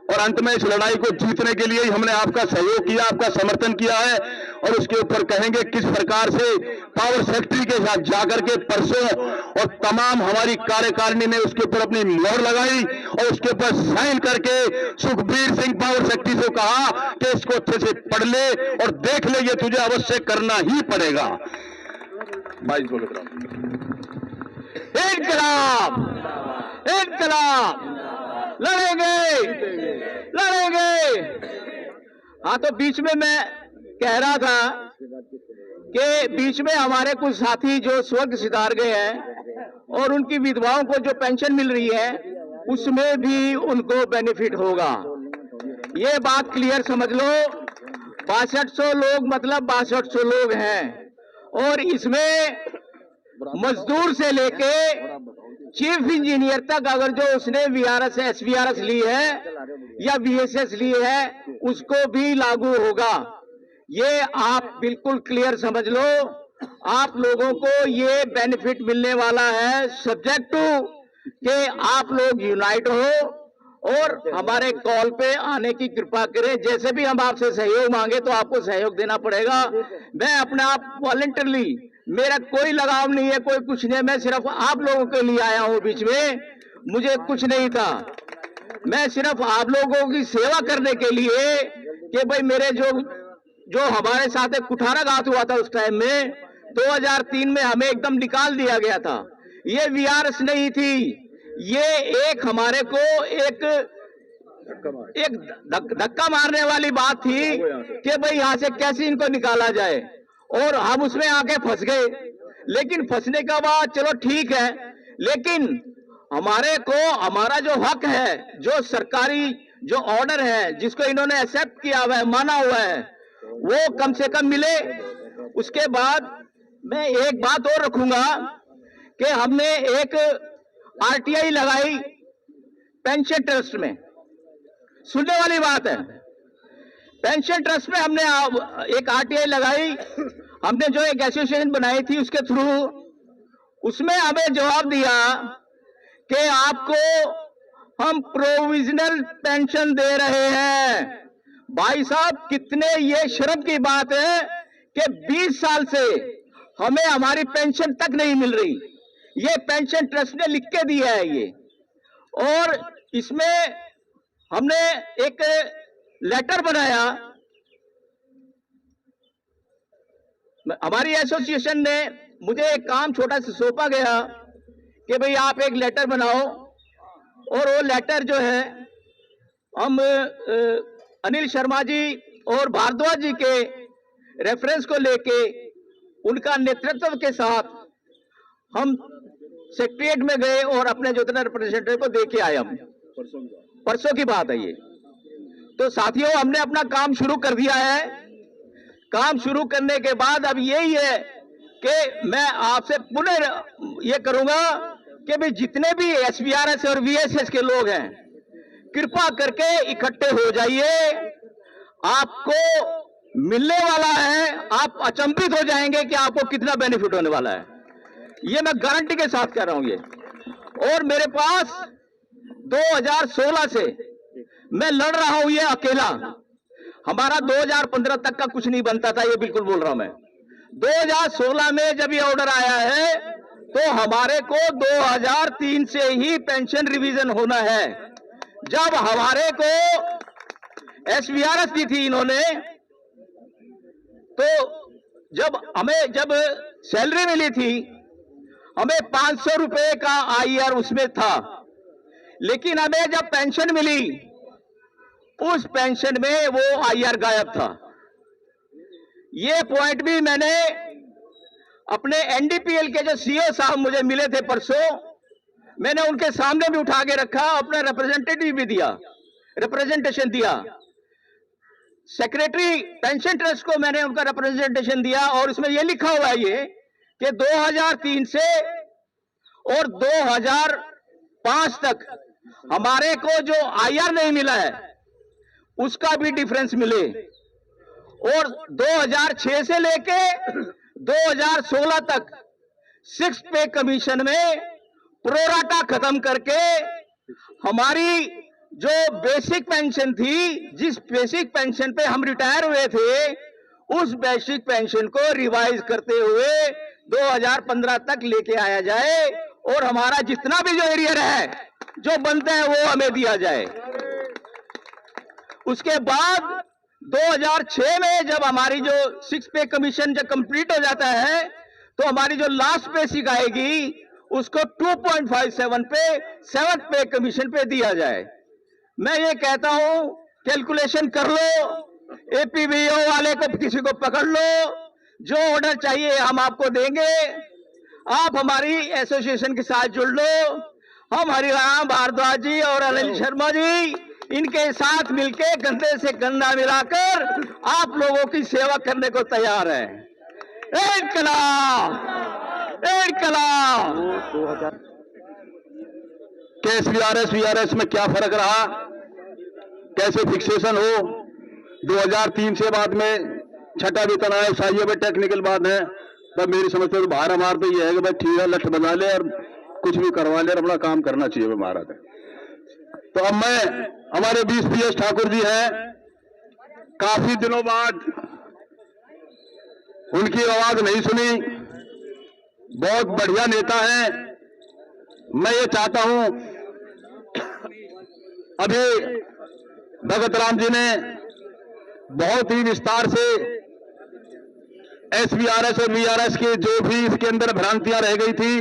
और अंत में इस लड़ाई को जीतने के लिए ही हमने आपका सहयोग किया, आपका समर्थन किया है। और उसके ऊपर कहेंगे किस प्रकार से पावर सेक्रेटरी के साथ जाकर के परसों और तमाम हमारी कार्यकारिणी ने उसके ऊपर अपनी मोहर लगाई और उसके ऊपर साइन करके सुखबीर सिंह पावर सेक्रेटरी से कहा कि इसको अच्छे से पढ़ ले और देख ले, ये तुझे अवश्य करना ही पड़ेगा। इनकलाब, इनकलाब, लड़ेंगे, लड़ेंगे। हाँ, तो बीच में मैं कह रहा था कि बीच में हमारे कुछ साथी जो स्वर्ग सिधार गए हैं और उनकी विधवाओं को जो पेंशन मिल रही है उसमें भी उनको बेनिफिट होगा। ये बात क्लियर समझ लो। 6200 लोग मतलब 6200 लोग हैं, और इसमें मजदूर से लेके चीफ इंजीनियर तक अगर जो उसने वीआरएस एसवीआरएस ली है या वीएसएस ली है उसको भी लागू होगा। ये आप बिल्कुल क्लियर समझ लो। आप लोगों को ये बेनिफिट मिलने वाला है, सब्जेक्ट टू कि आप लोग यूनाइट हो और हमारे कॉल पे आने की कृपा करें। जैसे भी हम आपसे सहयोग मांगे तो आपको सहयोग देना पड़ेगा। मैं अपने आप वॉलंटियरली, मेरा कोई लगाव नहीं है, कोई कुछ नहीं है, मैं सिर्फ आप लोगों के लिए आया हूं। बीच में मुझे कुछ नहीं था, मैं सिर्फ आप लोगों की सेवा करने के लिए कि भाई मेरे जो हमारे साथ एक कुठाराघात हुआ था उस टाइम में 2003 में हमें एकदम निकाल दिया गया था। ये वीआरएस नहीं थी, ये एक हमारे को एक धक्का मारने वाली बात थी कि भाई यहां से कैसे इनको निकाला जाए, और हम उसमें आके फंस गए। लेकिन फंसने का बाद चलो ठीक है, लेकिन हमारे को हमारा जो हक है, जो सरकारी जो ऑर्डर है जिसको इन्होंने एक्सेप्ट किया हुआ है, माना हुआ है, वो कम से कम मिले। उसके बाद मैं एक बात और रखूंगा कि हमने एक आरटीआई लगाई पेंशन ट्रस्ट में। सुनने वाली बात है, पेंशन ट्रस्ट में हमने एक आरटीआई लगाई। हमने जो एक एसोसिएशन बनाई थी उसके थ्रू, उसमें हमें जवाब दिया कि आपको हम प्रोविजनल पेंशन दे रहे हैं। भाई साहब, कितने ये शर्म की बात है कि 20 साल से हमें हमारी पेंशन तक नहीं मिल रही। ये पेंशन ट्रस्ट ने लिख के दिया है ये, और इसमें हमने एक लेटर बनाया। हमारी एसोसिएशन ने मुझे एक काम छोटा सा सौंपा गया कि भाई आप एक लेटर बनाओ, और वो लेटर जो है हम अनिल शर्मा जी और भारद्वाज जी के रेफरेंस को लेके उनका नेतृत्व के साथ हम सेक्रेटरीट में गए और अपने जो रिप्रेजेंटेटिव को दे के आए। हम परसों की बात है ये। तो साथियों, हमने अपना काम शुरू कर दिया है। काम शुरू करने के बाद अब यही है कि मैं आपसे पुनः ये करूंगा कि भाई जितने भी एसवीआरएस और वीएसएस के लोग हैं, कृपा करके इकट्ठे हो जाइए। आपको मिलने वाला है, आप अचंभित हो जाएंगे कि आपको कितना बेनिफिट होने वाला है। ये मैं गारंटी के साथ कह रहा हूं ये। और मेरे पास 2016 से मैं लड़ रहा हूं ये अकेला। हमारा 2015 तक का कुछ नहीं बनता था, ये बिल्कुल बोल रहा हूं मैं। 2016 में जब ये ऑर्डर आया है तो हमारे को 2003 से ही पेंशन रिवीजन होना है। जब हमारे को SVRS दी थी इन्होंने, तो जब सैलरी मिली थी हमें 500 रुपए का IR उसमें था, लेकिन हमें जब पेंशन मिली उस पेंशन में वो IR गायब था। ये पॉइंट भी मैंने अपने NDPL के जो CO साहब मुझे मिले थे परसों, मैंने उनके सामने भी उठा के रखा, अपना रिप्रेजेंटेटिव भी दिया, रिप्रेजेंटेशन दिया। सेक्रेटरी पेंशन ट्रस्ट को मैंने उनका रिप्रेजेंटेशन दिया और इसमें यह लिखा हुआ है ये कि 2003 से और 2005 तक हमारे को जो IR नहीं मिला है उसका भी डिफरेंस मिले, और 2006 से लेके 2016 तक 6 पे कमीशन में प्रोराटा खत्म करके हमारी जो बेसिक पेंशन थी, जिस बेसिक पेंशन पे हम रिटायर हुए थे, उस बेसिक पेंशन को रिवाइज करते हुए 2015 तक लेके आया जाए और हमारा जितना भी जो एरियर है जो बनता है वो हमें दिया जाए। उसके बाद 2006 में जब हमारी जो 6 पे कमीशन जब कंप्लीट हो जाता है तो हमारी जो लास्ट बेसिक आएगी उसको 2.57 पे 7th पे कमीशन पे दिया जाए। मैं ये कहता हूं कैलकुलेशन कर लो, APBO वाले को किसी को पकड़ लो, जो ऑर्डर चाहिए हम आपको देंगे, आप हमारी एसोसिएशन के साथ जुड़ लो। हम हरिराम भारद्वाज जी और अनिल शर्मा जी इनके साथ मिलके कंधे से कंधा मिलाकर आप लोगों की सेवा करने को तैयार है। इनकलाब SVRS VRS में क्या फर्क रहा, कैसे फिक्सेशन हो। 2003 से बाद में छठा वेतन आया, साइयों में टेक्निकल बात है। तब मेरी समझ में तो बाहर हमारे तो ये है कि भाई ठीक है, लठ बना ले और कुछ भी करवा ले और अपना काम करना चाहिए महाराज। तो अब मैं, हमारे बीच PS ठाकुर जी हैं, काफी दिनों बाद उनकी आवाज नहीं सुनी, बहुत बढ़िया नेता है। मैं ये चाहता हूं, अभी भगत राम जी ने बहुत ही विस्तार से SVRS और VRS की जो भी इसके अंदर भ्रांतियां रह गई थी,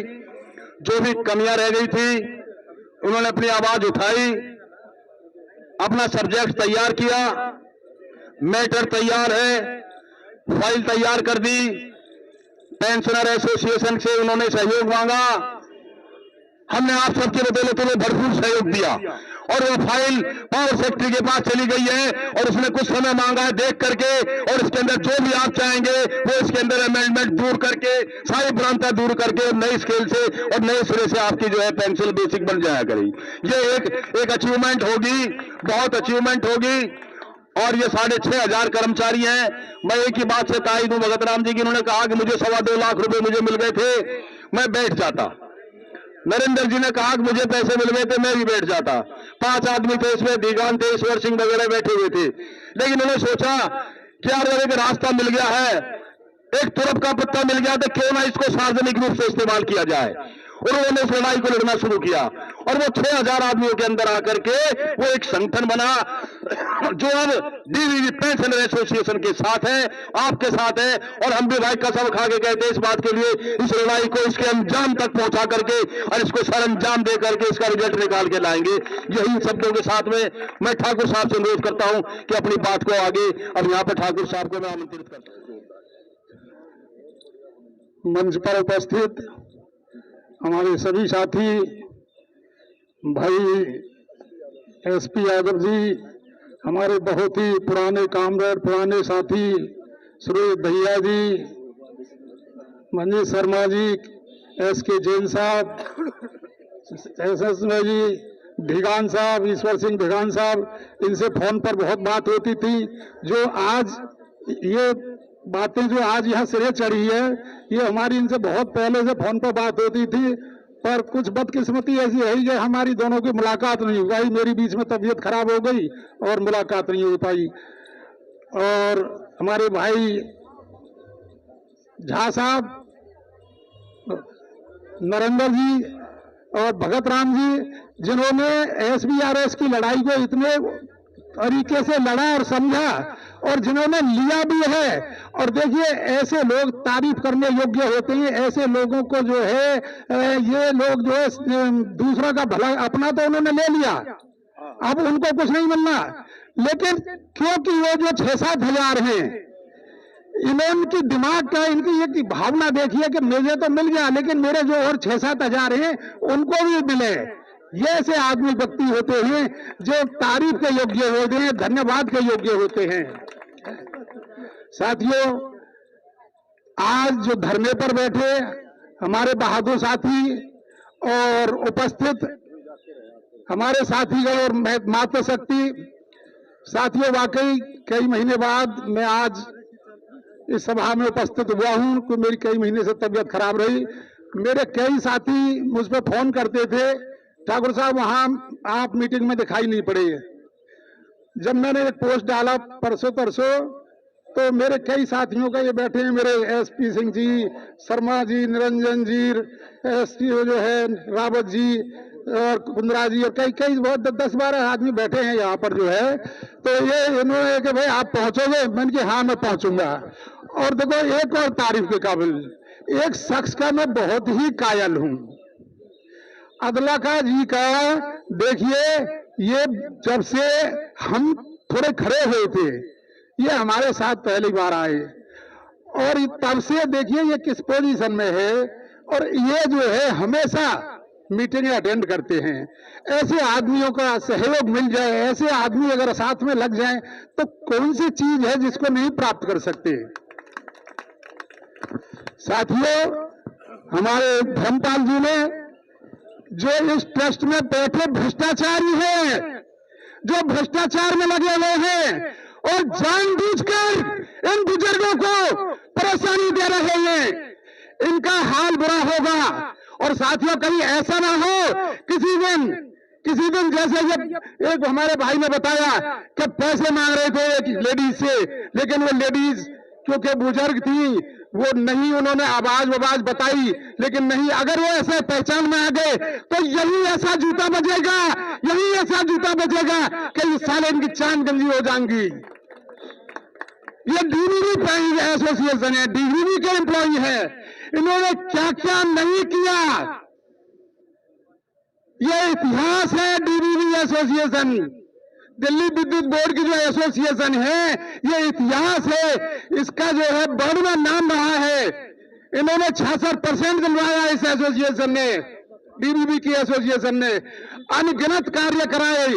जो भी कमियां रह गई थी, उन्होंने अपनी आवाज उठाई, अपना सब्जेक्ट तैयार किया, मैटर तैयार है, फाइल तैयार कर दी। पेंशनर एसोसिएशन से उन्होंने सहयोग मांगा, हमने आप सबके बदौलत उन्हें भरपूर सहयोग दिया और वो फाइल पावर सेक्रेटरी के पास चली गई है और उसने कुछ समय मांगा है देख करके, और इसके अंदर जो भी आप चाहेंगे वो इसके अंदर अमेंडमेंट दूर करके, सारी भ्रांतियां दूर करके नई स्केल से और नए सिरे से आपकी जो है पेंशन बेसिक बन जाया करेगी। ये एक अचीवमेंट होगी, बहुत अचीवमेंट होगी। और ये 6,500 कर्मचारी हैं। मैं एक ही बात से तायद हूं भगत राम जी की, उन्होंने कहा कि मुझे 2.25 लाख रुपए मुझे मिल गए थे, मैं बैठ जाता। नरेंद्र जी ने कहा कि मुझे पैसे मिल गए थे, मैं भी बैठ जाता। 5 आदमी थे इसमें, दीगान थे, ईश्वर सिंह वगैरह बैठे हुए थे। लेकिन उन्होंने सोचा कि यार एक रास्ता मिल गया है, एक तुरप का पत्ता मिल गया, तो क्यों ना इसको सार्वजनिक रूप से इस्तेमाल किया जाए। और उन्होंने इस लड़ाई को लड़ना शुरू किया और वो 6,000 आदमियों के अंदर आकर के वो एक संगठन बना जो अब DVB पेंशनर एसोसिएशन के साथ है, आपके साथ है। और हम भी भाई कसम खा के कहते हैं इस बात के लिए, इस लड़ाई को इसके अंजाम तक पहुंचा करके और इसको सरअंजाम दे करके इसका रिजल्ट निकाल के लाएंगे। यही शब्दों के साथ में मैं ठाकुर साहब से अनुरोध करता हूं कि अपनी बात को आगे, अब यहाँ पर ठाकुर साहब को मैं आमंत्रित करता हूं। मंच पर उपस्थित हमारे सभी साथी भाई SP यादव जी, हमारे बहुत ही पुराने कामरेड, पुराने साथी सुरेश भैया जी, मनीष शर्मा जी, SK जैन साहब, SS जी, भिगान साहब, ईश्वर सिंह भिगान साहब, इनसे फोन पर बहुत बात होती थी। जो आज ये बातें जो आज यहाँ सिरे चढ़ी है, ये हमारी इनसे बहुत पहले से फोन पर बात होती थी, पर कुछ बदकिस्मती ऐसी है कि हमारी दोनों की मुलाकात नहीं हो पाई। मेरी बीच में तबीयत खराब हो गई और मुलाकात नहीं हो पाई। और हमारे भाई झा साहब नरेंद्र जी और भगत राम जी, जिन्होंने SBRS की लड़ाई को इतने तरीके से लड़ा और समझा और जिन्होंने लिया भी है। और देखिए, ऐसे लोग तारीफ करने योग्य होते हैं। ऐसे लोगों को जो है ये लोग जो है दूसरा का भला, अपना तो उन्होंने ले लिया, अब उनको कुछ नहीं मिलना। लेकिन क्योंकि वो जो 6-7 हजार हैं, इनकी दिमाग का, इनकी एक भावना देखिए कि मुझे तो मिल गया, लेकिन मेरे जो और 6-7 हजार हैं उनको भी मिले। ये ऐसे आदमी व्यक्ति होते हैं जो तारीफ के योग्य होते हैं, धन्यवाद के योग्य होते हैं। साथियों, आज जो धरने पर बैठे हमारे बहादुर साथी और उपस्थित हमारे साथीगण और मातृशक्ति साथियों, वाकई कई महीने बाद मैं आज इस सभा में उपस्थित हुआ हूं, कि मेरी कई महीने से तबीयत खराब रही। मेरे कई साथी मुझ पर फोन करते थे, ठाकुर साहब वहां आप मीटिंग में दिखाई नहीं पड़े। जब मैंने एक पोस्ट डाला परसों तरसों, तो मेरे कई साथियों का, ये बैठे हैं मेरे SP सिंह जी, शर्मा जी, निरंजन जी, STO जो है रावत जी और कुंद्रा जी, और कई बहुत 10-12 आदमी बैठे हैं यहाँ पर जो है। तो ये इन्होंने कि भाई आप पहुंचोगे? मैंने कि हाँ मैं पहुंचूंगा। और देखो, एक और तारीफ के काबिल एक शख्स का मैं बहुत ही कायल हूं, अदलका जी का। देखिए, ये जब से हम थोड़े खड़े हुए थे, ये हमारे साथ पहली बार आए, और तब से देखिए ये किस पोजीशन में है। और ये जो है हमेशा मीटिंग अटेंड करते हैं। ऐसे आदमियों का सहयोग मिल जाए, ऐसे आदमी अगर साथ में लग जाएं, तो कौन सी चीज है जिसको नहीं प्राप्त कर सकते। साथियों, हमारे धर्मपाल जी ने जो इस ट्रस्ट में बैठे भ्रष्टाचारी हैं, जो भ्रष्टाचार में लगे हुए हैं और जानबूझकर इन बुजुर्गों को परेशानी दे रहे हैं, इनका हाल बुरा होगा। और साथियों, कहीं ऐसा ना हो किसी दिन जैसे एक हमारे भाई ने बताया कि पैसे मांग रहे थे एक लेडीज से, लेकिन वो लेडीज क्योंकि बुजुर्ग थी, वो नहीं, उन्होंने आवाज बताई, लेकिन नहीं, अगर वो ऐसे पहचान में आ गए तो यही ऐसा जूता बजेगा, यही ऐसा जूता बजेगा कि इस साल इनकी चांद गंजी हो जाएंगी। ये DBB एसोसिएशन है, DBB के एम्प्लॉई है, इन्होंने क्या क्या नहीं किया। ये इतिहास है DBB एसोसिएशन, दिल्ली विद्युत बोर्ड की जो एसोसिएशन है, ये इतिहास है, इसका जो है बढ़िया नाम रहा है। इन्होंने 66% दिलवाया इस एसोसिएशन ने, DBB की एसोसिएशन ने, अनगिनत कार्य कराए।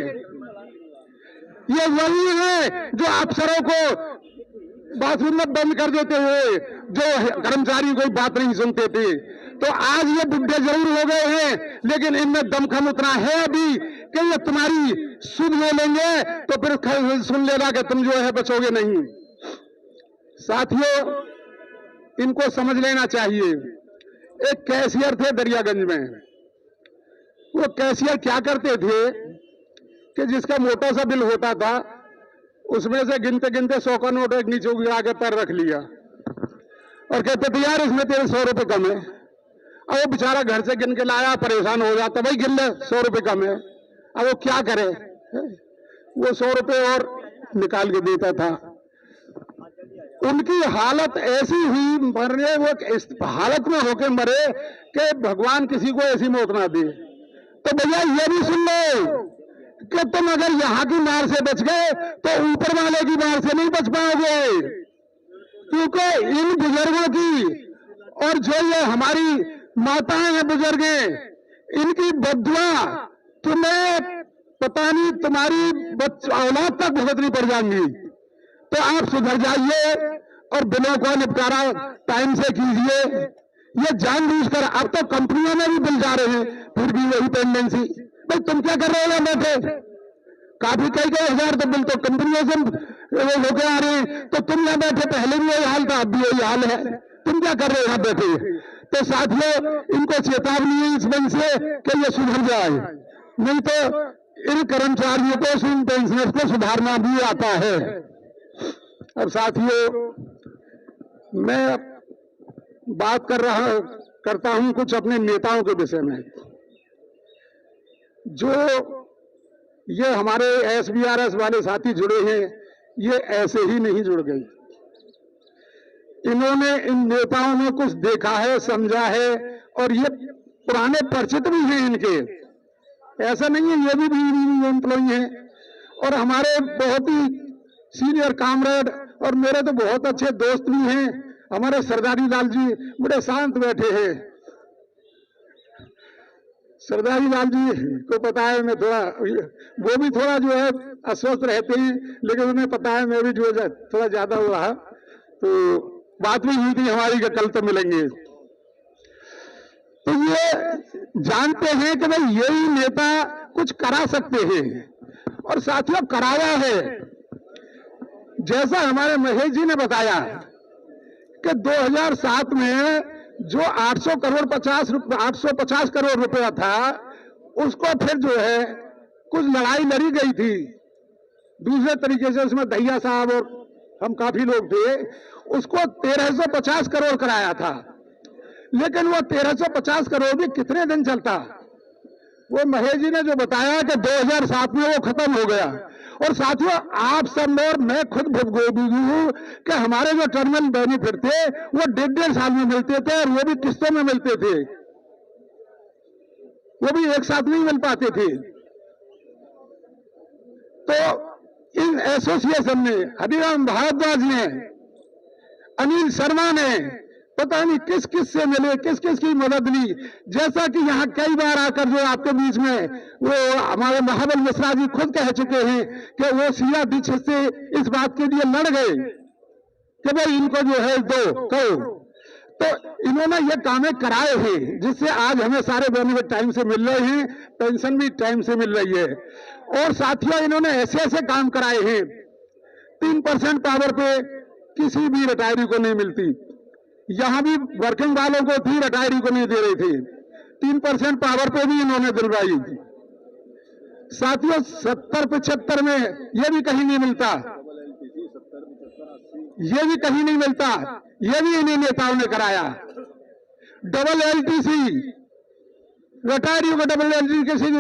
ये वही है जो अफसरों को बाथरूम में बंद कर देते हुए, जो कर्मचारी कोई बात नहीं सुनते थे। तो आज ये बुढ़े जरूर हो गए हैं, लेकिन इनमें दमखम उतना है अभी कि ये तुम्हारी सुध ले लेंगे तो फिर सुन लेना कि तुम जो है बचोगे नहीं। साथियों, इनको समझ लेना चाहिए। एक कैशियर थे दरियागंज में, वो कैशियर क्या करते थे कि जिसका मोटा सा बिल होता था, उसमें से गिनते गिनते 100 का नोट एक नीचे गिरा के पैर रख लिया और कहते थे यार इसमें तेरे 100 रुपए कम है। अब वो बेचारा घर से गिन के लाया, परेशान हो जाता, भाई गिन ले 100 रुपए कम है। अब वो क्या करे, वो 100 रुपए और निकाल के देता था। उनकी हालत ऐसी हुई, मरने वो इस हालत में होके मरे कि भगवान किसी को ऐसी मौत ना दे। तो भैया ये भी सुन लो कि तुम अगर यहां की मार से बच गए तो ऊपर वाले की मार से नहीं बच पाओगे, क्योंकि इन बुजुर्गों की और जो ये हमारी माताएं हैं बुजुर्गें, इनकी बद्दुआ तुम्हें पता नहीं तुम्हारी औलाद तक भुगतनी पड़ जाएंगी। तो आप सुधर जाइए और बिलों का निपटारा टाइम से कीजिए। ये जानबूझकर, अब तो कंपनियों में भी बिल जा रहे हैं, फिर भी वही पेंडेंसी। भाई तुम क्या कर रहे हो बैठे, काफी कई हजार तो बिल तो कंपनियों से होके आ रहे हैं, तो तुम यहाँ बैठे पहले भी यही हाल था, अब भी यही हाल है, तुम क्या कर रहे हो यहाँ बैठे। तो साथियों, इनको चेतावनी है इस मन से कि ये सुधर जाए, नहीं तो इन कर्मचारियों को, इन पेंशनर्स को सुधारना भी आता है। अब साथियों, मैं बात करता हूं कुछ अपने नेताओं के विषय में। जो ये हमारे SBRS वाले साथी जुड़े हैं, ये ऐसे ही नहीं जुड़ गए। इन्होंने इन नेताओं में कुछ देखा है, समझा है, और ये पुराने परिचित भी हैं इनके, ऐसा नहीं है, ये भी एम्प्लॉई हैं और हमारे बहुत ही सीनियर कामरेड और मेरे तो बहुत अच्छे दोस्त भी हैं। हमारे सरदारी लाल जी बड़े शांत बैठे हैं। सरदारी लाल जी को पता है मैं थोड़ा, वो भी थोड़ा जो है अस्वस्थ रहते हैं, लेकिन उन्हें पता है मैं भी जो है थोड़ा ज्यादा हो रहा, तो बात भी हुई थी हमारी कि कल तो मिलेंगे। तो ये जानते हैं कि भाई यही नेता कुछ करा सकते हैं, और साथियों कराया है। जैसा हमारे महेश जी ने बताया कि 2007 में जो 850 करोड़ रुपया था, उसको फिर जो है कुछ लड़ाई लड़ी गई थी दूसरे तरीके से, उसमें दहिया साहब और हम काफी लोग थे, उसको 1350 करोड़ कराया था। लेकिन वो 1350 करोड़ भी कितने दिन चलता, वो महेश जी ने जो बताया कि 2007 में वो खत्म हो गया। और साथियों आप सब और मैं खुद भुगतोगी हूं कि हमारे जो टर्मिनल बेनिफिट थे वो 1.5 साल में मिलते थे, और वो भी किस्तों में मिलते थे, वो भी एक साथ नहीं मिल पाते थे। तो इन एसोसिएशन ने, हरिराम भारद्वाज ने, अनिल शर्मा ने, पता नहीं किस किस से मिले, किस किस की मदद ली। जैसा कि यहाँ कई बार आकर जो आपके बीच में वो हमारे महाबल मिश्रा जी खुद कह चुके हैं कि वो शीला दीक्षित से इस बात के लिए लड़ गए कि भाई इनको जो है दो कहो। तो इन्होंने ये कामें कराए हैं जिससे आज हमें सारे बेनिफिट टाइम से मिल रहे हैं, पेंशन भी टाइम से मिल रही है। और साथियों इन्होंने ऐसे ऐसे काम कराए हैं, 3% पावर पे किसी भी रिटायरी को नहीं मिलती, यहां भी वर्किंग वालों को थी, रिटायरी को नहीं दे रहे थे। 3% पावर पे भी इन्होंने दिलवाई। साथियों 70-75 में ये भी कहीं नहीं मिलता, ये भी कहीं नहीं मिलता, ये भी इन्हीं नेताओं ने कराया। डबल LTC, रिटायरी को डबल LTC किसी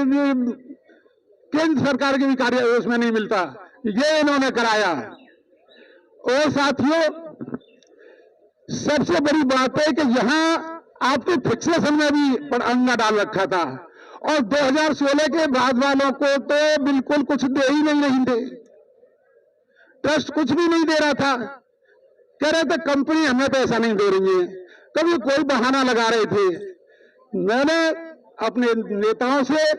केंद्र सरकार के भी कार्य उसमें नहीं मिलता, ये इन्होंने कराया। और साथियों सबसे बड़ी बात है कि यहां आपके फिक्सेशन में भी अंगा डाल रखा था, और 2016 के बाद वालों को तो बिल्कुल कुछ दे ही नहीं रही थे, ट्रस्ट कुछ भी नहीं दे रहा था। कह रहे थे कंपनी हमें पैसा नहीं दे रही है, कभी कोई बहाना लगा रहे थे। मैंने अपने नेताओं से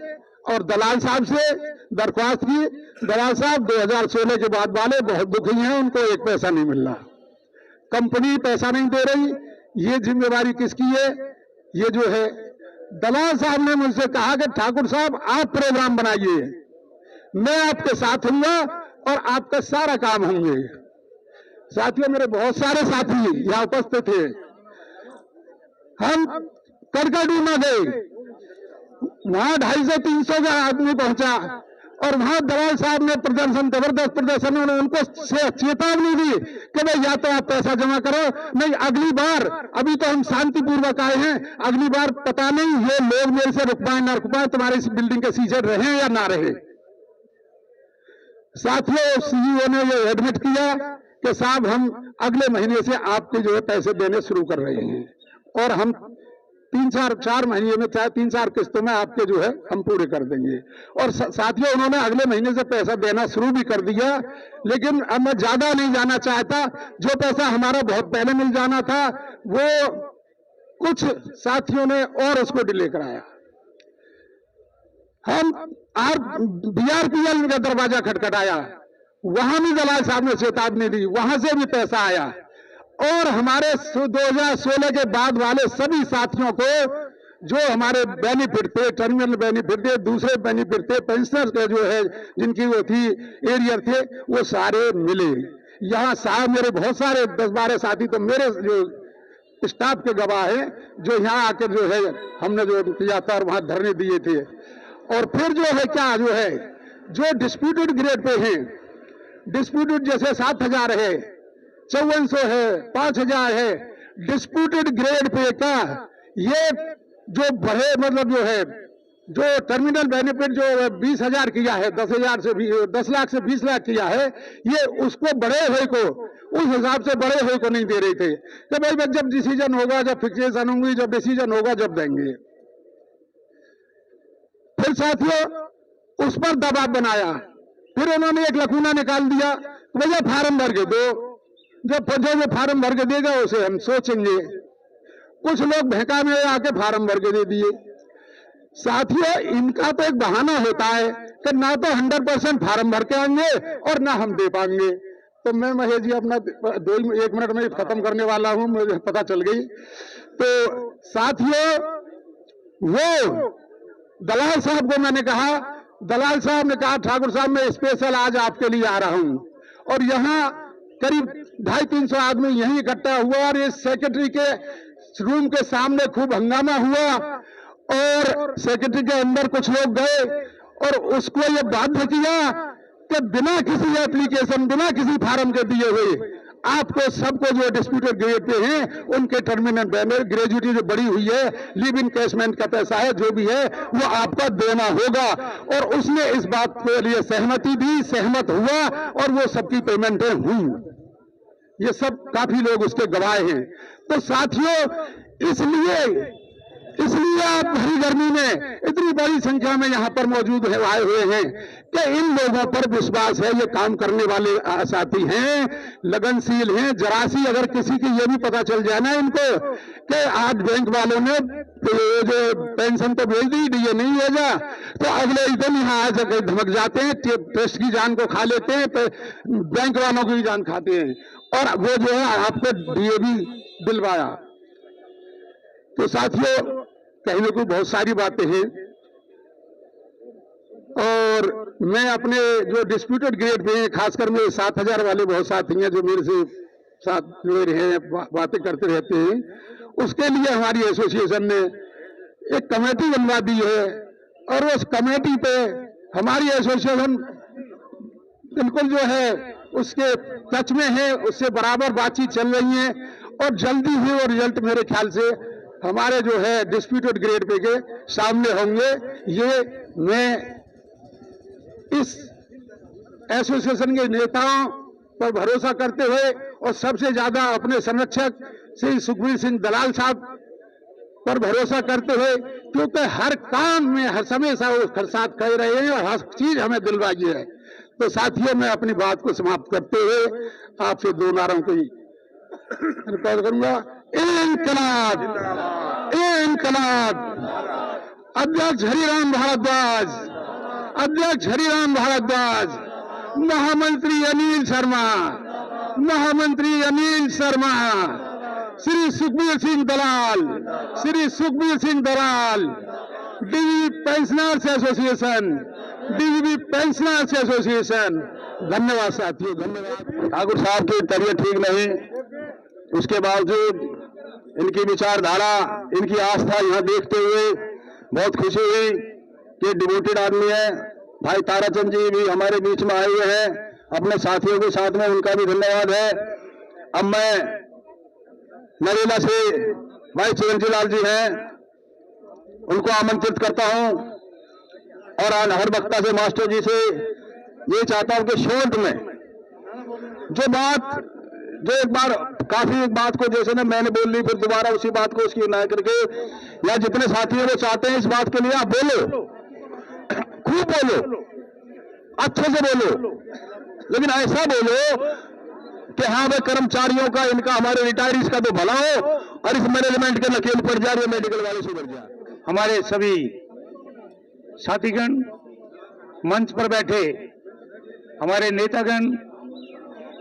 और दलाल साहब से दरख्वास्त की, दलाल साहब 2016 के बाद वाले बहुत दुखी हैं, उनको एक पैसा नहीं मिल रहा, कंपनी पैसा नहीं दे रही, ये जिम्मेवारी किसकी है? ये जो है दलाल साहब ने मुझसे कहा कि ठाकुर साहब आप प्रोग्राम बनाइए, मैं आपके साथ हूंगा और आपका सारा काम होंगे। साथियों मेरे बहुत सारे साथी यहां उपस्थित थे, हम कड़कड़ूमा गए, वहां 250-300 का आदमी पहुंचा, और वहां दलाल साहब ने प्रदर्शन, जबरदस्त प्रदर्शन, उनको चेतावनी दी कि भाई या तो आप पैसा जमा करो, नहीं अगली बार, अभी तो हम शांतिपूर्वक आए हैं, अगली बार पता नहीं ये लोग मेरे से रुकवाए ना रुकवाए, तुम्हारी इस बिल्डिंग के सीजर रहे या ना रहे। साथियों CEO ने ये एडमिट किया कि साहब हम अगले महीने से आपके जो है पैसे देने शुरू कर रहे हैं, और हम 3-4 महीने में, चाहे 3-4 किस्तों में आपके जो है हम पूरे कर देंगे। और साथियों उन्होंने अगले महीने से पैसा देना शुरू भी कर दिया। लेकिन अब मैं ज्यादा नहीं जाना चाहता, जो पैसा हमारा बहुत पहले मिल जाना था वो कुछ साथियों ने और उसको डिले कराया। हम BRPL का दरवाजा खटखटाया, वहां भी दलाल साहब ने चेतावनी दी, वहां से भी पैसा आया। और हमारे 2016 के बाद वाले सभी साथियों को जो हमारे बेनिफिट थे, टर्मिनल बेनिफिट थे, दूसरे बेनिफिट थे, पेंशनर्स के जो है जिनकी वो थी एरियर थे, वो सारे मिले। यहाँ साहब मेरे बहुत सारे 10-12 साथी तो मेरे जो स्टाफ के गवाह हैं, जो यहाँ आकर जो है हमने जो किया था और वहां धरने दिए थे। और फिर जो है क्या जो है जो डिस्प्यूटेड ग्रेड पे हैं, डिस्प्यूटेड जैसे 7,000 है, 5400 है, 5,000 है, डिस्प्यूटेड ग्रेड पे का ये जो बड़े मतलब जो है जो टर्मिनल बेनिफिट जो 20,000 किया है, 10,000 से 10 लाख से 20 लाख किया है, ये उसको बड़े हुए को उस हिसाब से बड़े हुए को नहीं दे रहे थे कि भाई जब डिसीजन होगा, जब फिक्सेशन होंगी, जब डिसीजन होगा जब देंगे। फिर साथियों उस पर दबाव बनाया, फिर उन्होंने एक लकूना निकाल दिया, भैया फार्म भर के दो, जब जो फार्म भर के देगा उसे हम सोचेंगे। कुछ लोग भैंका में आके फार्म भर के दे दिए। साथियों इनका तो एक बहाना होता है कि ना तो 100% फार्म भर के आएंगे और ना हम दे पाएंगे। तो मैं महेश जी अपना 1 मिनट में खत्म करने वाला हूं, मुझे पता चल गई। तो साथियों वो दलाल साहब को मैंने कहा, दलाल साहब ने कहा ठाकुर साहब मैं स्पेशल आज आपके लिए आ रहा हूं, और यहाँ करीब 250-300 आदमी यहीं इकट्ठा हुआ और इस सेक्रेटरी के रूम के सामने खूब हंगामा हुआ और सेक्रेटरी के अंदर कुछ लोग गए और उसको ये बाध्य किया कि बिना किसी एप्लीकेशन, बिना किसी फार्म के दिए हुए आपको सबको जो डिस्प्यूटेड ग्रेड पे हैं उनके टर्मिनल ग्रेजुएटी जो बड़ी हुई है, लिव इन कैशमेंट का पैसा है जो भी है वो आपका देना होगा। और उसने इस बात के लिए सहमति दी, सहमत हुआ और वो सबकी पेमेंटें हुई। ये सब काफी लोग उसके गवाह हैं। तो साथियों इसलिए आप भरी गर्मी में इतनी बड़ी संख्या में यहाँ पर मौजूद आए हुए हैं कि इन लोगों पर विश्वास है, ये काम करने वाले साथी हैं, लगनशील हैं। जरा सी अगर किसी की ये भी पता चल जाए ना इनको कि आज बैंक वालों ने जो पेंशन तो भेज दी, डीए नहीं भेजा, तो अगले दिन यहाँ आ जाकर धमक जाते हैं, टेस्ट की जान को खा लेते हैं, बैंक वालों की जान खाते हैं और वो जो है आपको डीए भी दिलवाया। तो साथियों कहने को बहुत सारी बातें हैं और मैं अपने जो डिस्प्यूटेड ग्रेड पे खासकर मेरे 7,000 वाले बहुत साथी हैं जो मेरे से साथ जुड़े रहे हैं, बातें करते रहते हैं, उसके लिए हमारी एसोसिएशन ने एक कमेटी बनवा दी है और उस कमेटी पे हमारी एसोसिएशन बिल्कुल जो है उसके टच में है, उससे बराबर बातचीत चल रही है और जल्दी ही वो रिजल्ट मेरे ख्याल से हमारे जो है डिस्प्यूटेड ग्रेड पे के सामने होंगे। ये मैं इस एसोसिएशन के नेताओं पर भरोसा करते हुए और सबसे ज्यादा अपने संरक्षक श्री सुखबीर सिंह दलाल साहब पर भरोसा करते हुए, क्योंकि हर काम में हर हमेशा वो साथ कह रहे हैं और हर चीज हमें दिलवाई है। तो साथियों मैं अपनी बात को समाप्त करते हुए आपसे 2 नारों को रिकॉर्ड करूंगा। इंकलाब, इंकलाब। अध्यक्ष हरिराम भारद्वाज, अध्यक्ष हरिराम भारद्वाज, महामंत्री अनिल शर्मा, महामंत्री Anil Sharma, Shri Sukhbir Singh Dalal, Shri Sukhbir Singh Dalal, DV pensioners association, DV pensioners association. धन्यवाद साथियों, धन्यवाद। ठाकुर साहब की तबीयत ठीक नहीं, उसके बावजूद इनकी विचारधारा, इनकी आस्था यहाँ देखते हुए बहुत खुशी हुई कि डिवोटेड आदमी है। भाई ताराचंद जी भी हमारे बीच में आए हुए हैं अपने साथियों के साथ में, उनका भी धन्यवाद है। अब मैं नरेला से भाई चिरंजीव लाल जी हैं, उनको आमंत्रित करता हूं और हर वक्ता से मास्टर जी से ये चाहता हूं कि शॉर्ट में जो एक बार काफी एक बात को जैसे ना मैंने बोल ली, फिर दोबारा उसी बात को उसकी ना करके, या जितने साथी हैं वो चाहते हैं इस बात के लिए आप बोलो, खूब बोलो, अच्छे से बोलो, लेकिन ऐसा बोलो कि हाँ भाई कर्मचारियों का, इनका, हमारे रिटायरीज का तो भला हो और इस मैनेजमेंट के नकेल पड़ जाए, मेडिकल वाले सुधर जाए। हमारे सभी साथीगण, मंच पर बैठे हमारे नेतागण,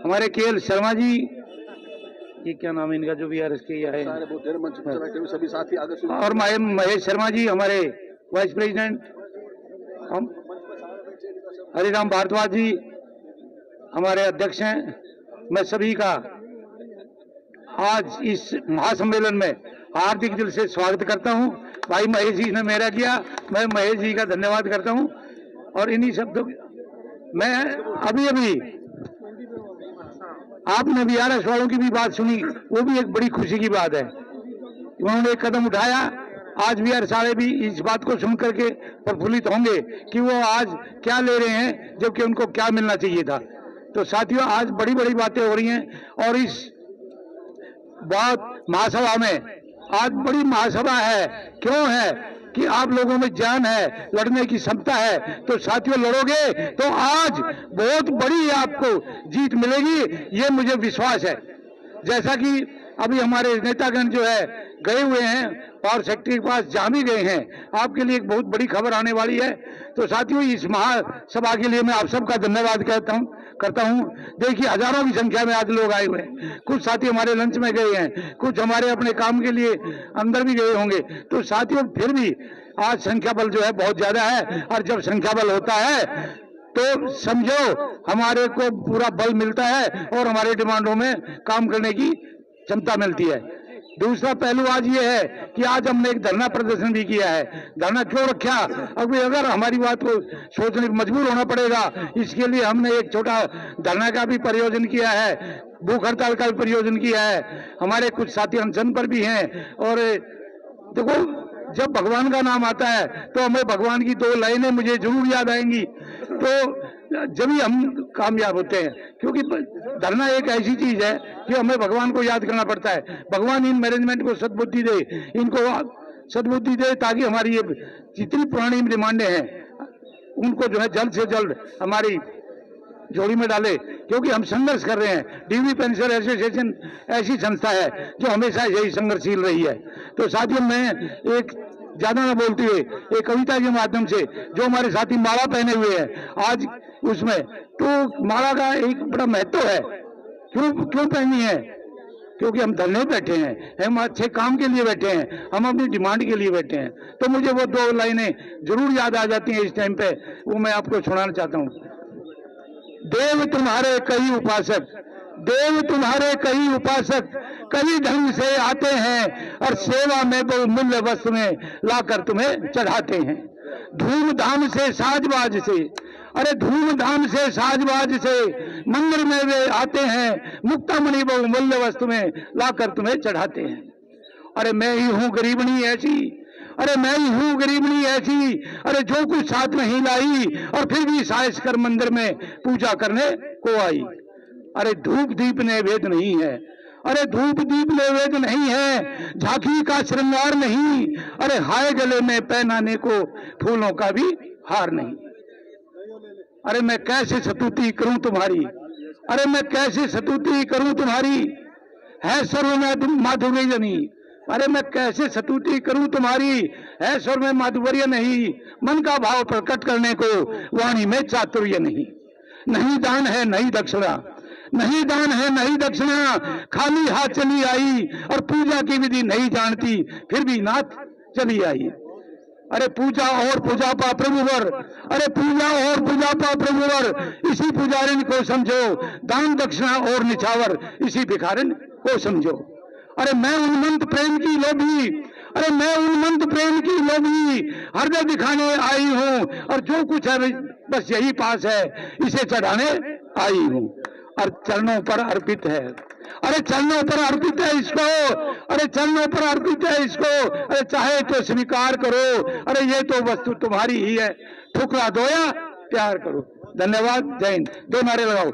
हमारे केएल शर्मा जी, ये क्या नाम है इनका जो भी आरएस के है, सभी साथी आगे और महेश शर्मा जी हमारे वाइस प्रेसिडेंट, हम हरिराम भारद्वाज जी हमारे अध्यक्ष हैं। मैं सभी का आज इस महासम्मेलन में हार्दिक दिल से स्वागत करता हूं। भाई महेश जी ने मेरा किया, मैं महेश जी का धन्यवाद करता हूं। और इन्हीं शब्दों मैं अभी आपने भी आरएस वालों की भी बात सुनी, वो भी एक बड़ी खुशी की बात है। उन्होंने एक कदम उठाया। आज वीआर साहब भी इस बात को सुन करके प्रफुल्लित होंगे कि वो आज क्या ले रहे हैं जबकि उनको क्या मिलना चाहिए था। तो साथियों, आज बड़ी बड़ी बातें हो रही हैं और इस बहुत महासभा में आज बड़ी महासभा है। क्यों है कि आप लोगों में जान है, लड़ने की क्षमता है। तो साथियों, लड़ोगे तो आज बहुत बड़ी आपको जीत मिलेगी, ये मुझे विश्वास है। जैसा कि अभी हमारे नेतागण जो है गए हुए हैं पावर सेक्रेटरी के पास, जहां भी गए हैं, आपके लिए एक बहुत बड़ी खबर आने वाली है। तो साथियों, इस महासभा के लिए मैं आप सबका धन्यवाद करता हूं। देखिए, हजारों की संख्या में आज लोग आए हुए हैं। कुछ साथी हमारे लंच में गए हैं, कुछ हमारे अपने काम के लिए अंदर भी गए होंगे। तो साथियों, फिर भी आज संख्या बल जो है बहुत ज्यादा है, और जब संख्या बल होता है तो समझो हमारे को पूरा बल मिलता है और हमारे डिमांडों में काम करने की क्षमता मिलती है। दूसरा पहलू आज ये है कि आज हमने एक धरना प्रदर्शन भी किया है। धरना क्यों रखा? अगर हमारी बात को सोचने पर मजबूर होना पड़ेगा, इसके लिए हमने एक छोटा धरना का भी प्रयोजन किया है, भूख हड़ताल का भी प्रयोजन किया है। हमारे कुछ साथी अनशन पर भी हैं। और देखो, जब भगवान का नाम आता है तो हमें भगवान की 2 लाइनें मुझे जरूर याद आएंगी, तो जब ही हम कामयाब होते हैं। क्योंकि धरना एक ऐसी चीज है कि हमें भगवान को याद करना पड़ता है। भगवान इन मैनेजमेंट को सद्बुद्धि दे, इनको सद्बुद्धि दे, ताकि हमारी ये जितनी पुरानी डिमांडें हैं उनको जो है जल्द से जल्द हमारी जोड़ी में डाले। क्योंकि हम संघर्ष कर रहे हैं। डीवी पेंशन एसोसिएशन ऐसी संस्था है जो हमेशा यही संघर्षशील रही है। तो साथियों, मैं एक ज्यादा न बोलते हुए एक कविता के माध्यम से, जो हमारे साथी माला पहने हुए हैं आज उसमें, तो माला का एक बड़ा महत्व है। क्यों पहनी है? क्योंकि हम धरने बैठे हैं, हम अच्छे काम के लिए बैठे हैं, हम अपनी डिमांड के लिए बैठे हैं। तो मुझे वो 2 लाइनें जरूर याद आ जाती हैं इस टाइम पे, वो मैं आपको सुनाना चाहता हूँ। देव तुम्हारे कई उपासक, देव तुम्हारे कई उपासक, कई ढंग से आते हैं और सेवा में बहुमूल्य वस्तु में लाकर तुम्हें चढ़ाते हैं। धूमधाम से साजबाज से, अरे धूमधाम से साजबाज से मंदिर में वे आते हैं, मुक्तामणि बहुमूल्य वस्तु में लाकर तुम्हें चढ़ाते हैं। अरे मैं ही हूँ गरीबनी ऐसी, अरे मैं ही हूँ गरीबनी ऐसी, अरे जो कुछ साथ नहीं लाई और फिर भी साइस कर मंदिर में पूजा करने को आई। अरे धूप दीप ने वेद नहीं है, अरे धूप दीप ने वेद नहीं है, झांकी का श्रृंगार नहीं, अरे हाय गले में पहनाने को फूलों का भी हार नहीं। अरे मैं कैसे स्तुति करूं तुम्हारी, अरे मैं कैसे स्तुति करूं तुम्हारी, है सर्व में माधुर्य नहीं। अरे मैं कैसे स्तुति करूं तुम्हारी, है स्वर में माधुर्य नहीं, मन का भाव प्रकट करने को वाणी में चातुर्य नहीं। नहीं दान है नहीं दक्षिणा, नहीं दान है नहीं दक्षिणा, खाली हाथ चली आई और पूजा की विधि नहीं जानती, फिर भी नाथ चली आई। अरे पूजा और पूजा पा प्रभुवर, अरे पूजा और पूजा पा प्रभुवर, इसी पुजारिन को समझो, दान दक्षिणा और निछावर इसी भिखारिन को समझो। अरे मैं उन्मत्त प्रेम की लोभी, अरे मैं उन्मत्त प्रेम की लोभी, हृदय दिखाने आई हूँ और जो कुछ है बस यही पास है, इसे चढ़ाने आई हूँ और चरणों पर अर्पित है। अरे चरणों पर अर्पित है इसको, अरे चरणों पर अर्पित है इसको, अरे चाहे तो स्वीकार करो, अरे ये तो वस्तु तुम्हारी ही है, ठुकरा दो या प्यार करो। धन्यवाद, जय हिंद। 2 नारे लगाओ।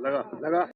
लगा